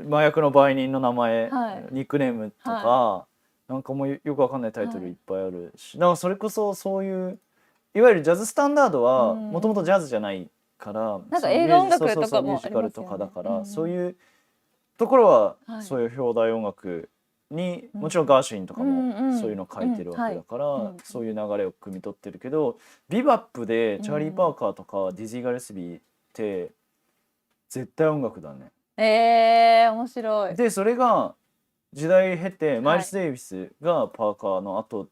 麻薬の売人の名前、ニックネームとか、なんかもうよくわかんないタイトルいっぱいあるし、だからそれこそそういういわゆるジャズスタンダードはもともとジャズじゃないから、なんか映画音楽とかミュもージカルとかだから、そういうところは、そういう表題音楽にもちろんガーシュウィンとかもそういうの書いてるわけだから、そういう流れを汲み取ってるけど、ビバップでチャーリー・パーカーとかディズィー・ガレスビーって絶対音楽だね。面白い。でそれが時代経てマイルス・デイビスがパーカーの後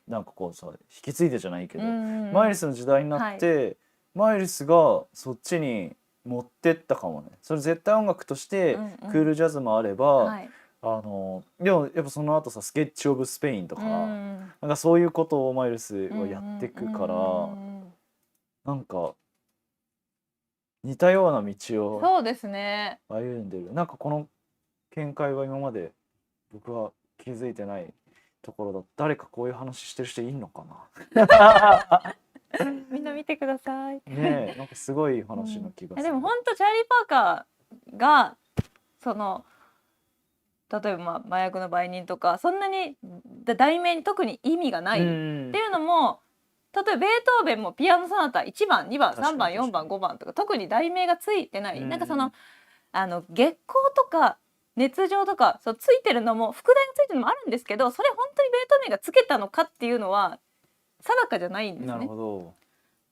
なんかこうさ引き継いでじゃないけど、マイルスの時代になって、マイルスがそっちに持ってったかもね。それ絶対音楽としてクールジャズもあれば、でもやっぱその後さスケッチ・オブ・スペインとか、なんかそういうことをマイルスはやってくから、なんか似たような道をそうですね歩んでる。なんかこの見解は今まで僕は気づいてないところだ。誰かこういう話してる人いんのかなみんな見てください。ねえ、なんかすごい話の気がする。でも本当チャーリー・パーカーがその例えば麻薬の売人とかそんなに題名に特に意味がないっていうのも、例えばベートーベンもピアノソナタ1番2番3番4番5番とか特に題名がついてない、なんかその月光とか熱情とかそうついてるのも副題がついてるのもあるんですけど、それ本当にベートーベンがつけたのかっていうのは定かじゃないんですね。なるほど。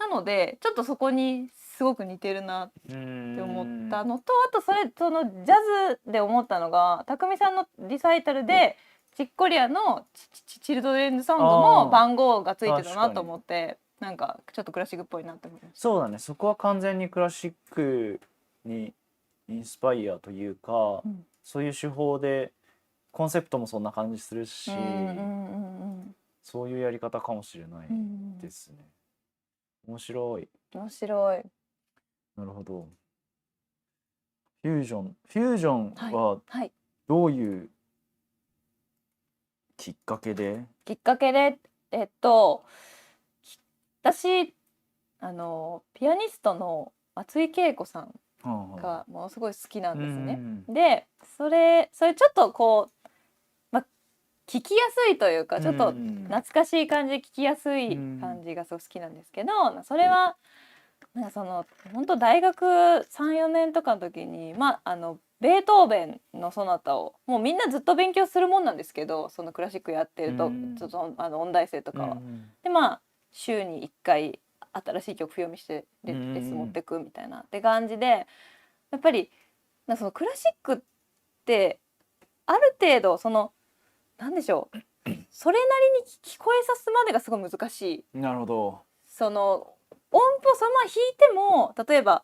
なのでちょっとそこにすごく似てるなって思ったのと、あとそのジャズで思ったのが匠さんのリサイタルでチッコリアのチルドレンズソングも番号がついてたなと思って、なんかちょっとクラシックっぽいなって思いました。そうだね、そこは完全にクラシックにインスパイアというか、そういう手法でコンセプトもそんな感じするし、そういうやり方かもしれないですね。面白い。面白い。なるほど。フュージョンはどういうきっかけで？私ピアニストの松井恵子さんがものすごい好きなんですね。でそれちょっとこう、聞きやすいというかちょっと懐かしい感じで聞きやすい感じがすごい好きなんですけど、それはなんかその本当大学 3,4 年とかの時にベートーベンのソナタをもうみんなずっと勉強するもんなんですけど、そのクラシックやってるとちょっと音大生とかは。で週に1回新しい曲読みしてレッスン持ってくみたいなって感じで、やっぱりそのクラシックってある程度なんでしょうそれなりに聞こえさすまでがすごい難しい。なるほど。その音符をそのまま弾いても、例えば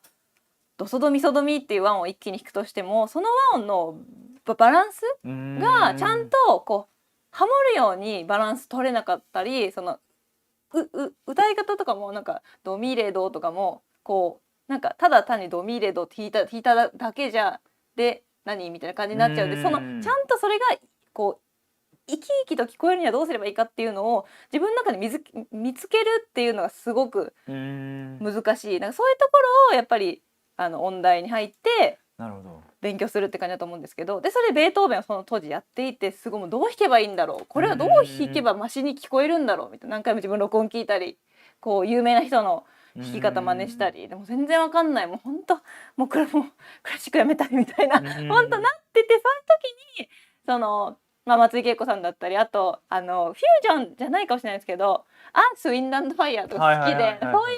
ドソドミソドミっていう和音を一気に弾くとしても、その和音のバランスがちゃんとこうハモるようにバランス取れなかったり、歌い方とかもなんかドミレドとかもこうなんかただ単にドミレドって弾いただけじゃで何みたいな感じになっちゃうんで、ちゃんとそれがこう生き生きと聞こえるにはどうすればいいかっていうのを自分の中で見つけるっていうのがすごく難しい。なんかそういうところをやっぱり音大に入って勉強するって感じだと思うんですけど、でそれでベートーベンはその当時やっていて、すごいもうどう弾けばいいんだろう、これはどう弾けばマシに聞こえるんだろうみたいな、何回も自分録音聞いたりこう有名な人の弾き方真似したり、でも全然わかんない、もう本当もうこれもうクラシックやめたいみたいな本当なってて、そういう時に松井恵子さんだったり、あとフュージョンじゃないかもしれないですけどアース・ウィンド・アンド・ファイヤーとか好きで、そうい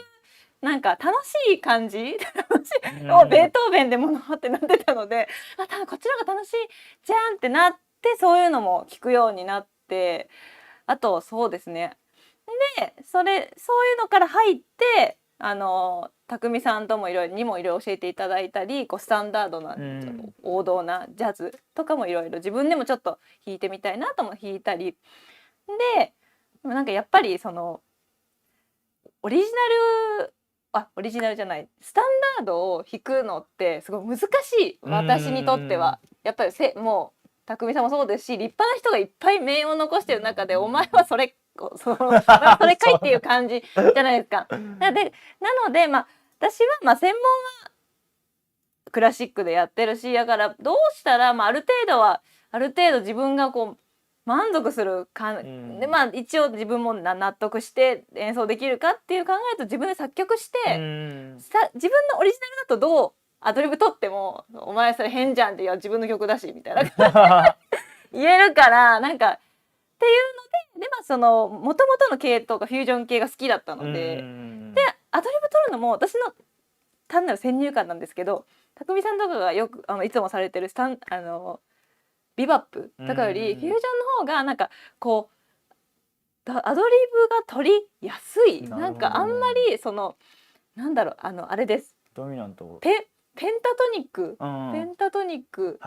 うなんか楽しい感じをベートーベンで物ってなってたので、こっちの方が楽しいじゃんってなって、そういうのも聞くようになって、あとそうですね。でそういうのから入って匠さんともいろいろ教えていただいたり、スタンダードな、王道なジャズとかもいろいろ自分でもちょっと弾いてみたいなとも弾いたりで、なんかやっぱりそのオリジナルじゃないスタンダードを弾くのってすごい難しい、私にとっては。やっぱりもう匠さんもそうですし、立派な人がいっぱい名を残してる中で、お前はそれかいっていう感じじゃないですか。なので私は専門はクラシックでやってるし、だからどうしたら、ある程度自分が満足するで、一応自分も納得して演奏できるかっていう考えと、自分で作曲して自分のオリジナルだとどうアドリブ取っても「お前それ変じゃん」って「いや自分の曲だし」みたいな言えるから、なんかっていうので、その元々の系統がフュージョン系が好きだったので、アドリブ取るのも私の単なる先入観なんですけど、匠さんとかがよくいつもされてるビバップとかよりフュージョンの方がなんかアドリブが取りやすい、なんかあんまりなんだろう、あれです、ドミナントペンタトニック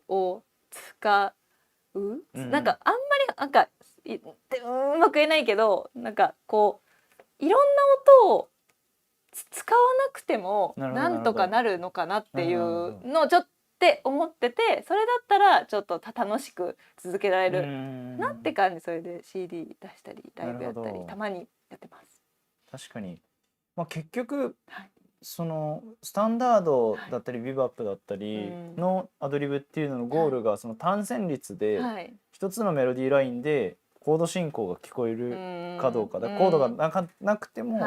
を使う、なんかあんまりなんかうまく言えないけど、なんかいろんな音を使わなくてもなんとかなるのかなっていうのをちょっと思ってて、それだったらちょっと楽しく続けられるなって感じ。それで CD 出したりライブやったりたまにやってます。確かに、結局、そのスタンダードだったりビバップだったりのアドリブっていうののゴールがその単旋律で一つのメロディーラインでコード進行が聞こえるかどうかだ、コードがなくても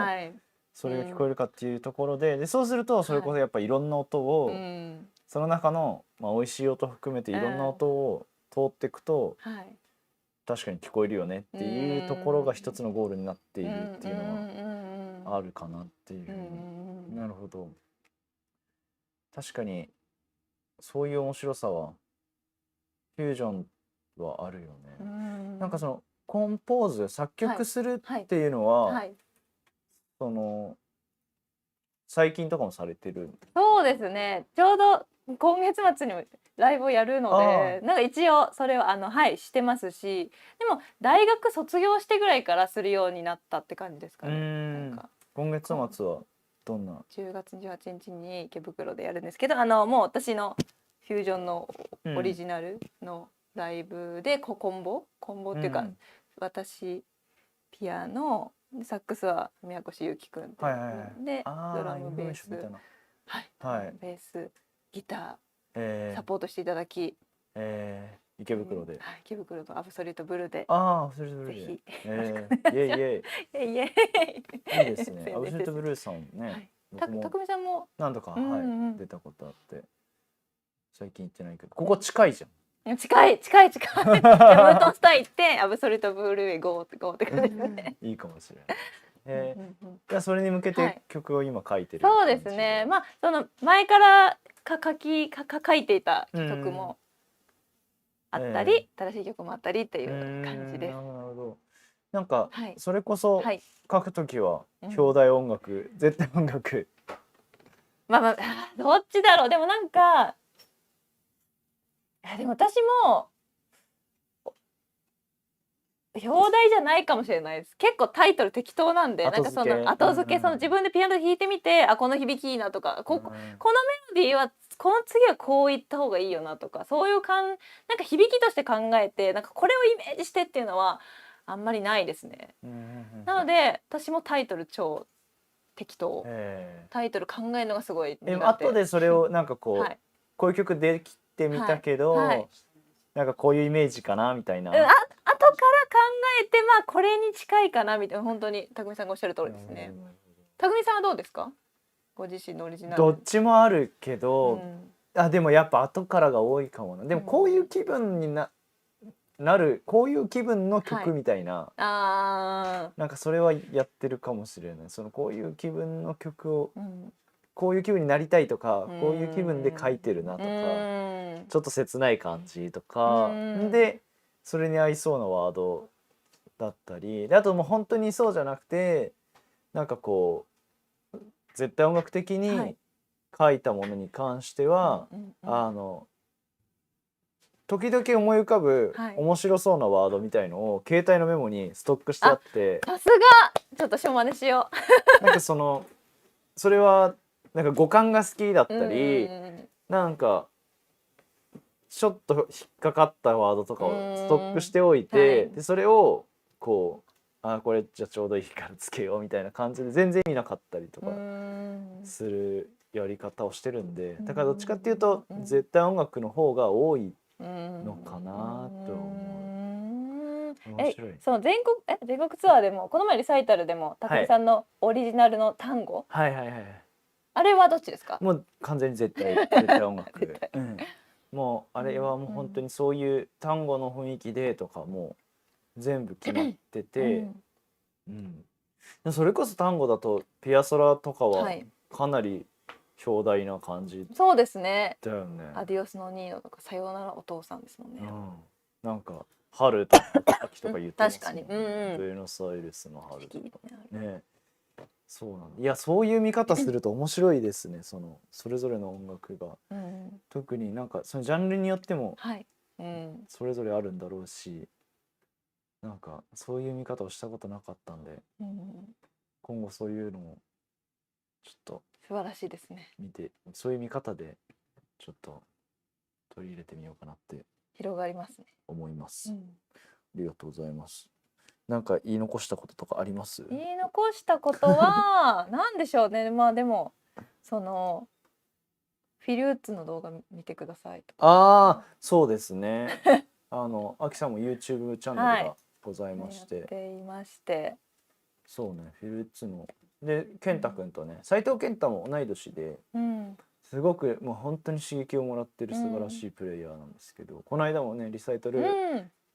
それが聞こえるかっていうところで、そうするとそれこそやっぱいろんな音をその中の美味しい音含めていろんな音を通っていくと確かに聞こえるよねっていうところが一つのゴールになっているっていうのはあるかなっていうふうに。なるほど。確かにそういう面白さはフュージョンはあるよね。なんかそのコンポーズ作曲するっていうのはその最近とかもされてる？そうですね、ちょうど今月末にライブをやるので、なんか一応それはしてますし、でも大学卒業してぐらいからするようになったって感じですかね。なんか今月末はどんな？10月28日に池袋でやるんですけど、もう私のフュージョンのオリジナルのライブでコンボっていうか、私ピアノ、サックスは宮越ゆきくんで、ドラムベース、ベースギターサポートしていただき、池袋で、池袋のアブソリュートブルーで、ぜひイエイイエイいいですね。アブソリュートブルーさんね、匠さんも何度か出たことあって、最近行ってないけど、ここ近いじゃん。近いムートンスター行ってアブソリュートブルーへゴーって感じですね。いいかもしれない。じゃあそれに向けて曲を今書いてる。そうですね。その前から書いていた曲もあったり、新しい曲もあったりっていう感じです。なるほど。なんかそれこそ書くときは表題音楽、絶対音楽。どっちだろう。でもなんか。でも私も表題じゃないかもしれないです。結構タイトル適当なんで、なんかその後付け、その自分でピアノで弾いてみて、この響きいいなとか、このメロディーはこの次はこういった方がいいよなとか、そういうなんか響きとして考えて、なんかこれをイメージしてっていうのはあんまりないですね。なので私もタイトル超適当。タイトル考えるのがすごい苦手。後でそれをなんかこういう曲できてみたけど、なんかこういうイメージかなみたいな。後から考えてこれに近いかなみたいな。本当に匠さんがおっしゃる通りですね。匠さんはどうですか？ご自身のオリジナル。どっちもあるけど、でもやっぱ後からが多いかもな。でもこういう気分になるこういう気分のはい曲みたいな、あなんかそれはやってるかもしれない。そのこういう気分の曲をー、うん、こういう気分になりたいとか、こういう気分で書いてるなとうか、んちょっと切ない感じとかで、それに合いそうなワードだったりで、あともう本当にそうじゃなくて、なんかこう絶対音楽的はにい書いたものに関しては、時々思い浮かぶはい面白そうなワードみたいのを携帯のメモにストックしてあって、さすがちょっと書真似しよなんかそれはなんか語感が好きだっう。たり、なんかちょっと引っかかったワードとかをストックしておいて、はいでそれをこうこれじゃちょうどいいからつけようみたいな感じで全然意味なかったりとかするやり方をしてるんで、だからどっちかっていうと絶対音楽の方が多いのかなと思う。面白い。その全国ツアーでもこの前リサイタルでも匠さんのオリジナルの単語、はいはいはい。あれはどっちですか？もう完全に絶対音楽絶対もうあれはもう本当にそういう単語の雰囲気でとかもう全部決まってて、それこそ単語だとピアソラとかはかなり表題な感じそうですね。だよね。アディオスのニーノとかさようならお父さんですもんね。なんか春とか秋とか言ってます確かに。ブエノスアイレスの春とかね。そうなんだ。いや、そういう見方すると面白いですね。それぞれの音楽が、特になんかそのジャンルによってもそれぞれあるんだろうし、なんかそういう見方をしたことなかったんで、今後そういうのもちょっと素晴らしいですね。見て、そういう見方でちょっと取り入れてみようかなって広がりますね。思います。ありがとうございます。なんか言い残したこととかあります？言い残したことはなんでしょうね。まあでもフィルーツの動画見てくださいとか。そうですね。アキさんも YouTube チャンネルがございまして、やっていまして、そうね、フィルーツので健太くんとね、斉藤健太も同い年で、すごくもう本当に刺激をもらってる素晴らしいプレイヤーなんですけど、この間もねリサイタル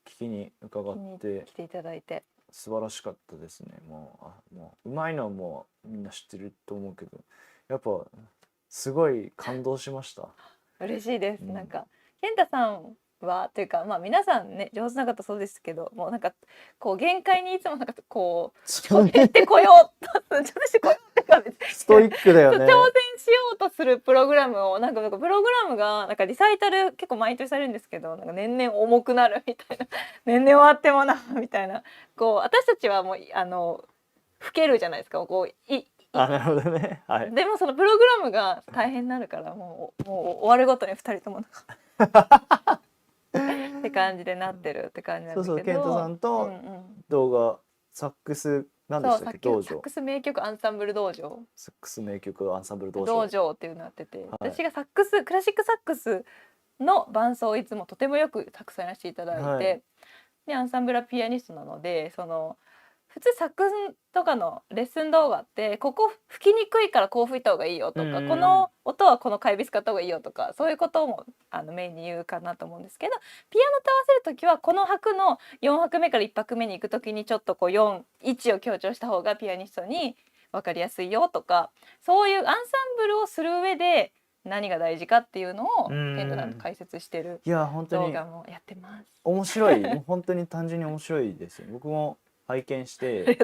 聞きに伺って来ていただいて素晴らしかったですね。もううまいのはもうみんな知ってると思うけど、やっぱすごい感動しました。嬉しいです。なんか健太さんはというか、まあ皆さんね上手な方そうですけど、もうなんかこう限界にいつもなんかこう挑戦してこようと挑戦してこようってかストイックだよね。挑戦しようとするプログラムをなんかプログラムがなんかリサイタル結構毎年されるんですけど、なんか年々重くなるみたいな年々終わってもなみたいな、こう私たちはもう老けるじゃないですか、こうなるほどね。はい。でもそのプログラムが大変になるからもう終わるごとに2人ともって感じでなってるって感じなんですけど、そう健太さんと動画サックス何でしたっけ、道場、サックス名曲アンサンブル道場、サックス名曲アンサンブル道場っていうのやってて、私がクラシックサックスの伴奏をいつもとてもよくたくさんやらせていただいて、でアンサンブルはピアニストなので、普通サックスとかのレッスン動画ってここ吹きにくいからこう吹いた方がいいよとか、この音はこの回尾使った方がいいよとか、そういうこともメインに言うかなと思うんですけど、ピアノと合わせる時はこの拍の4拍目から1拍目に行く時にちょっとこう1を強調した方がピアニストに分かりやすいよとか、そういうアンサンブルをする上で何が大事かっていうのを健太さんと解説してる動画もやってます。面白い。もう本当に単純に面白いですよ。僕も拝見して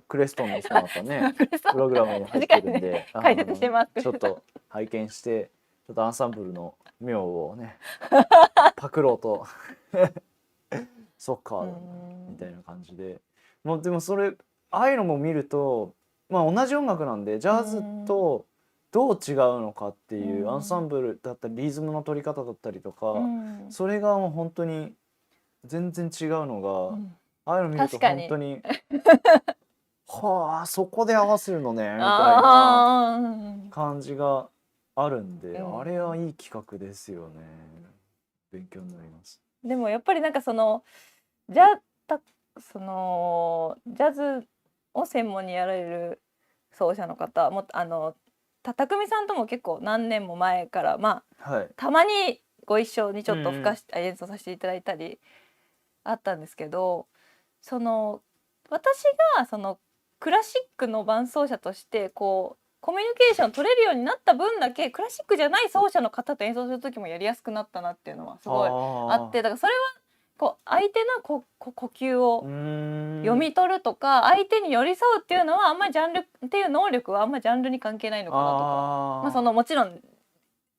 クレストンのその後ねプログラムに入ってるんで、解説してます。ちょっと拝見してちょっとアンサンブルの妙をねパクろうとそっかみたいな感じで、もうでもああいうのも見ると、まあ同じ音楽なんでジャズとどう違うのかっていうアンサンブルだったりリズムの取り方だったりとか、それがもう本当に全然違うのが、ああいうの見ると本当にはあそこで合わせるのねみたいな感じがあるんで、あれはいい企画ですよね。勉強になります。でもやっぱりなんかジャズを専門にやられる奏者の方も匠さんとも結構何年も前からたまにご一緒にちょっと演奏させていただいたりあったんですけど、その私がそのクラシックの伴奏者としてこうコミュニケーション取れるようになった分だけクラシックじゃない奏者の方と演奏する時もやりやすくなったなっていうのはすごいあって、だからそれはこう相手の呼吸を読み取るとか相手に寄り添うっていうのはあんまりジャンルっていう能力はあんまりジャンルに関係ないのかなとか、まあそのもちろん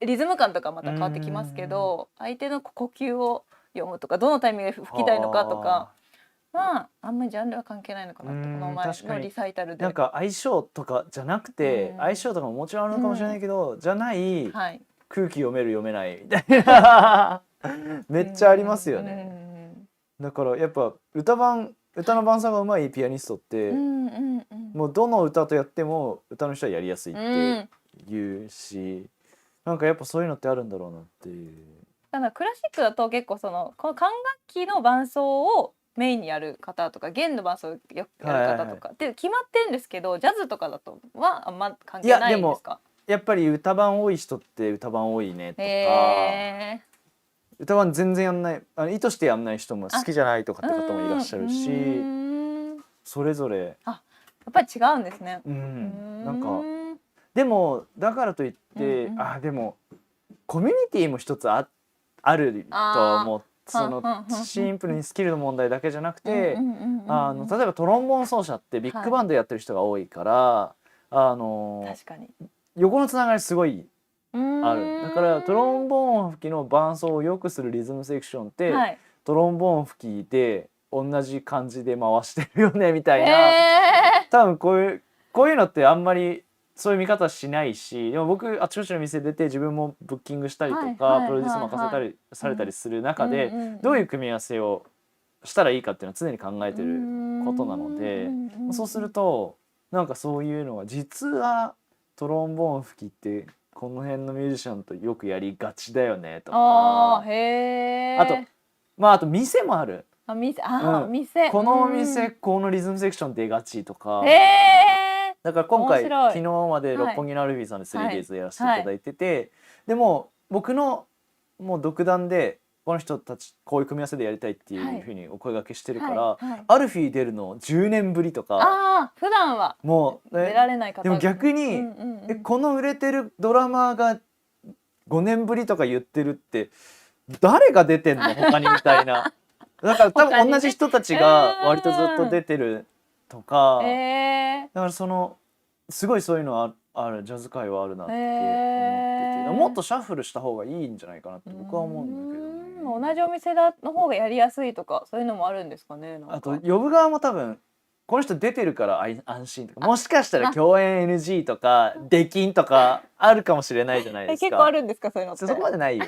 リズム感とかまた変わってきますけど、相手の呼吸を読むとかどのタイミングで吹きたいのかとか。まあ、あんまりジャンルは関係ないのかなってこの前のリサイタルでなんか相性とかじゃなくて、相性とかももちろんあるのかもしれないけど、じゃない、はい、空気読める読めないみたいなめっちゃありますよね。だからやっぱ歌の伴奏が上手いピアニストって、もうどの歌とやっても歌の人はやりやすいって言うし、なんかやっぱそういうのってあるんだろうなっていう。だからクラシックだと結構この管楽器の伴奏をメインにやる方とか弦の伴奏をやる方とかって決まってるんですけど、ジャズとかだとはあんま関係ないんですか？やっぱり歌番多い人って歌番多いねとか、歌番全然やんない意図してやんない人も好きじゃないとかって方もいらっしゃるし、それぞれやっぱり違うんですね。なんかでもだからといって、でもコミュニティも一つあると思って。そのシンプルにスキルの問題だけじゃなくて、例えばトロンボーン奏者ってビッグバンドやってる人が多いから、確かに横のつながりすごいある。だからトロンボーン吹きの伴奏を良くするリズムセクションって、トロンボーン吹きで同じ感じで回してるよねみたいな、多分こういうのってあんまりそういう見方しないし、でも僕あちこちの店出て自分もブッキングしたりとかプロデュース任せたりされたりする中で、どういう組み合わせをしたらいいかっていうのは常に考えてることなので、そうするとなんかそういうのは実はトロンボーン吹きってこの辺のミュージシャンとよくやりがちだよねとか、あと店もある。店このお店このリズムセクション出がちとか。だから今回昨日まで六本木のアルフィーさんで 3days やらせていただいてて、でも僕のもう独断でこの人たちこういう組み合わせでやりたいっていうふうにお声掛けしてるから、アルフィー出るの10年ぶりとか、普段はもう出られない方でも逆にこの売れてるドラマーが5年ぶりとか言ってるって誰が出てんの他にみたいな。だから多分同じ人たちが割とずっと出てるとか、だからすごいそういうのあるジャズ界はあるなって思ってて、もっとシャッフルした方がいいんじゃないかなって僕は思うんだけどね。同じお店の方がやりやすいとかそういうのもあるんですかね。あと呼ぶ側も多分この人出てるから安心とか、もしかしたら共演 NG とか出禁とかあるかもしれないじゃないですか。結構あるんですかそういうのって。そこまでないよ。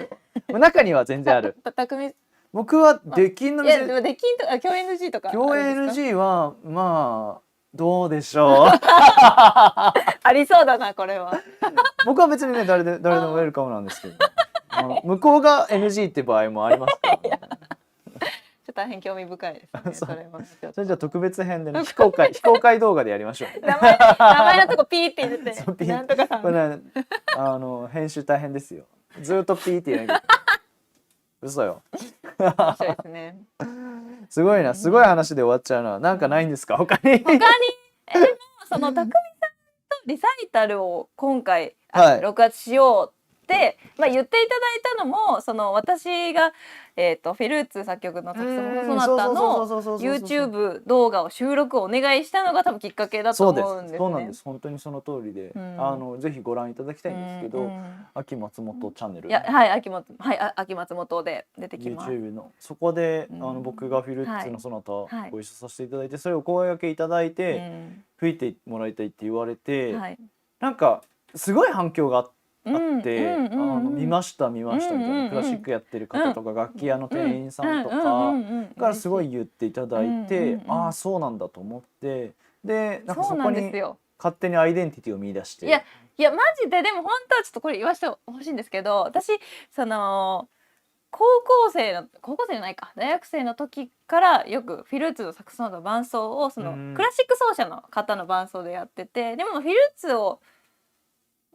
中には全然ある。僕は出禁の店、でも出禁とか共演 NG とか共演 NG はまあどうでしょう。ありそうだなこれは。僕は別にね誰でもウェルカムなんですけど、向こうが NG って場合もありますからね。ちょっと大変興味深いですね。それじゃあ特別編でね、非公開動画でやりましょう。名前のとこピーって入れて、なんとかさん。これね、編集大変ですよ。ずっとピーって入れて。嘘よ。面白いですね。すごいな、すごい話で終わっちゃうな。なんかないんですか他に。でもその匠さんとリサイタルを今回録画しようって言っていただいたのも、その私がフィルーツ作曲のサクソフォンソナタの YouTube 動画を収録をお願いしたのが多分きっかけだと思うんですね。そうなんです。本当にその通りで、ぜひご覧いただきたいんですけど、秋松本チャンネル、秋松本で出てきます。 YouTube のそこで僕がフィルーツのソナタご一緒させていただいて、それをお声掛けいただいて吹いてもらいたいって言われて、なんかすごい反響があって。見ましたみたいな、クラシックやってる方とか楽器屋の店員さんとかからすごい言っていただいて、ああそうなんだと思って、でなんかそこに勝手にアイデンティティを見出して、いやマジで。でも本当はちょっとこれ言わせてほしいんですけど、私その高校生じゃないか、大学生の時からよくフィルーツのサクソフォンの伴奏をそのクラシック奏者の方の伴奏でやってて、でもフィルーツを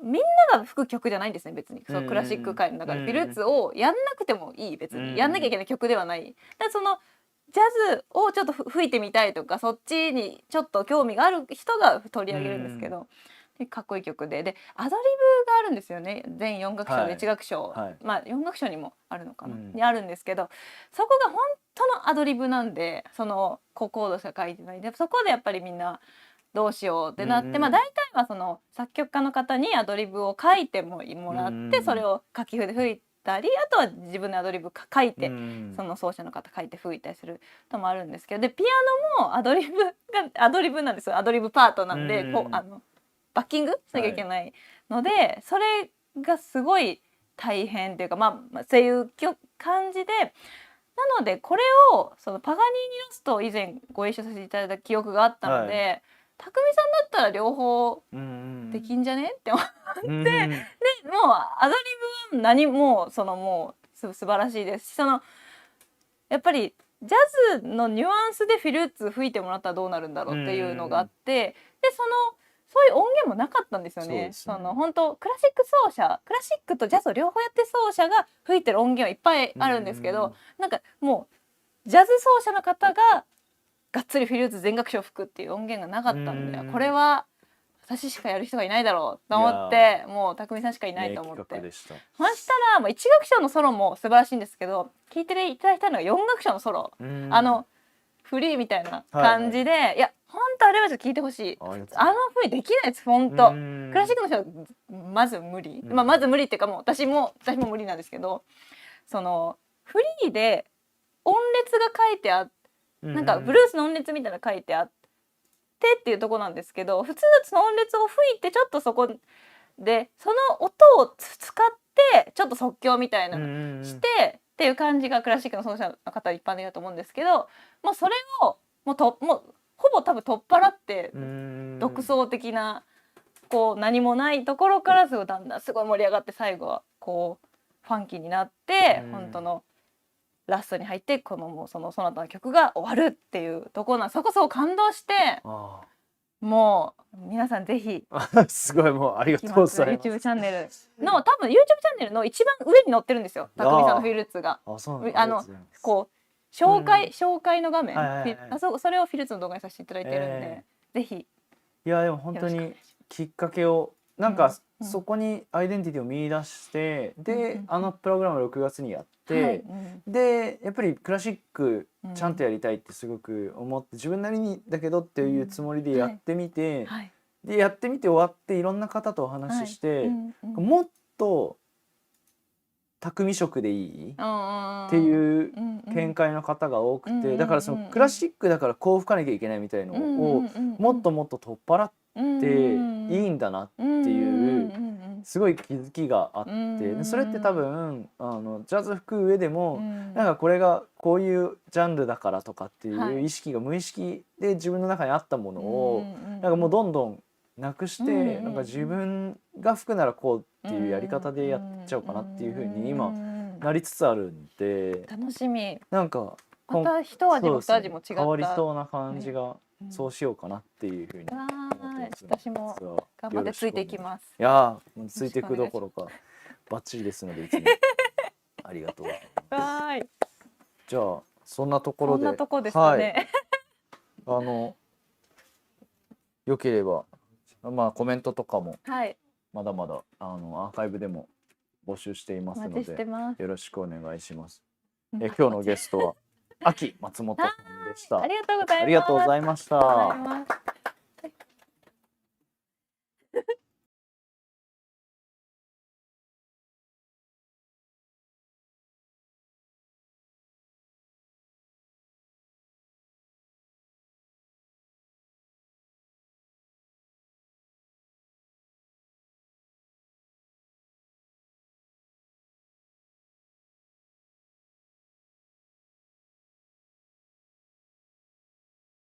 みんなが吹く曲じゃないんですね別に。そのクラシック界の中でフィルーツをやんなくてもいい、別にやんなきゃいけない曲ではない。だからそのジャズをちょっと吹いてみたいとか、そっちにちょっと興味がある人が取り上げるんですけど、かっこいい曲で、アドリブがあるんですよね。全4楽章で1楽章、まあ4楽章にもあるのかな、にあるんですけど、そこが本当のアドリブなんで、そのコードしか書いてないで、そこでやっぱりみんなどうしようってなって、まあ大体はその作曲家の方にアドリブを書いてもらって、それを書き筆で吹いたり、あとは自分でアドリブ書いて、その奏者の方書いて吹いたりするともあるんですけど、でピアノもアドリブがアドリブなんですよ。アドリブパートなんで、こうバッキングしなきゃいけないので、それがすごい大変っていうか、まあそういう感じで、なのでこれをそのパガニーニラストを以前ご一緒させていただいた記憶があったので、匠さんだったら両方できんじゃねって思って、でもうアドリブは何もそのもう素晴らしいですし、そのやっぱりジャズのニュアンスでフィルーツ吹いてもらったらどうなるんだろうっていうのがあって、でそういう音源もなかったんですよね。その本当クラシック奏者、クラシックとジャズを両方やってる奏者が吹いてる音源はいっぱいあるんですけど、なんかもうジャズ奏者の方ががっつりフィルーツ全楽章吹くっていう音源がなかったんで、これは私しかやる人がいないだろうと思って、もう匠さんしかいないと思って、そしたら1楽章のソロも素晴らしいんですけど、聴いていただきたいのが4楽章のソロ、フリーみたいな感じで、いや本当あれはちょっと聞いてほしい。風にできないです、本当。クラシックの人はまず無理、まず無理っていうか、もう私も無理なんですけど、そのフリーで音列が書いてあって、なんかブルースの音列みたいなの書いてあってっていうとこなんですけど、普通だとその音列を吹いてちょっとそこでその音を使ってちょっと即興みたいなのしてっていう感じがクラシックの奏者の方一般的だと思うんですけど、もうそれをもうほぼ多分取っ払って独創的なこう何もないところからだんだんすごい盛り上がって、最後はこうファンキーになって本当のラストに入って、このもうそのソナタの曲が終わるっていうところそこそこ感動して、もう皆さんぜひすごい、もうありがとうございます。 YouTube チャンネルの多分 YouTube チャンネルの一番上に載ってるんですよ、匠さんのフィルーツが。こう紹介の画面、それをフィルーツの動画にさせていただいてるんで、ぜひ。いやでも本当にきっかけをなんかそこにアイデンティティを見出して、でプログラムを6月にやって、でやっぱりクラシックちゃんとやりたいってすごく思って、自分なりにだけどっていうつもりでやってみて、でやってみて終わっていろんな方とお話しして、もっと匠色でいいっていう見解の方が多くて、だからそのクラシックだからこう吹かなきゃいけないみたいのをもっともっと取っ払っていいんだなっていうすごい気づきがあって、それって多分ジャズ吹く上でもなんかこれがこういうジャンルだからとかっていう意識が無意識で自分の中にあったものをなんかもうどんどんなくして、なんか自分が吹くならこうっていうやり方でやっちゃおうかなっていう風に今なりつつあるんで、楽しみ。なんかまた一味も二味も違った変わりそうな感じが、そうしようかなっていう風に思ってますね。私も頑張ってついていきます。いやついていくどころかバッチリですので、いつもありがとうございます。じゃあそんなところで、そんなとこですかね。よければまあコメントとかもまだまだアーカイブでも募集していますのでよろしくお願いします。今日のゲストは秋松本さんでした。ありがとうございます。ありがとうございました。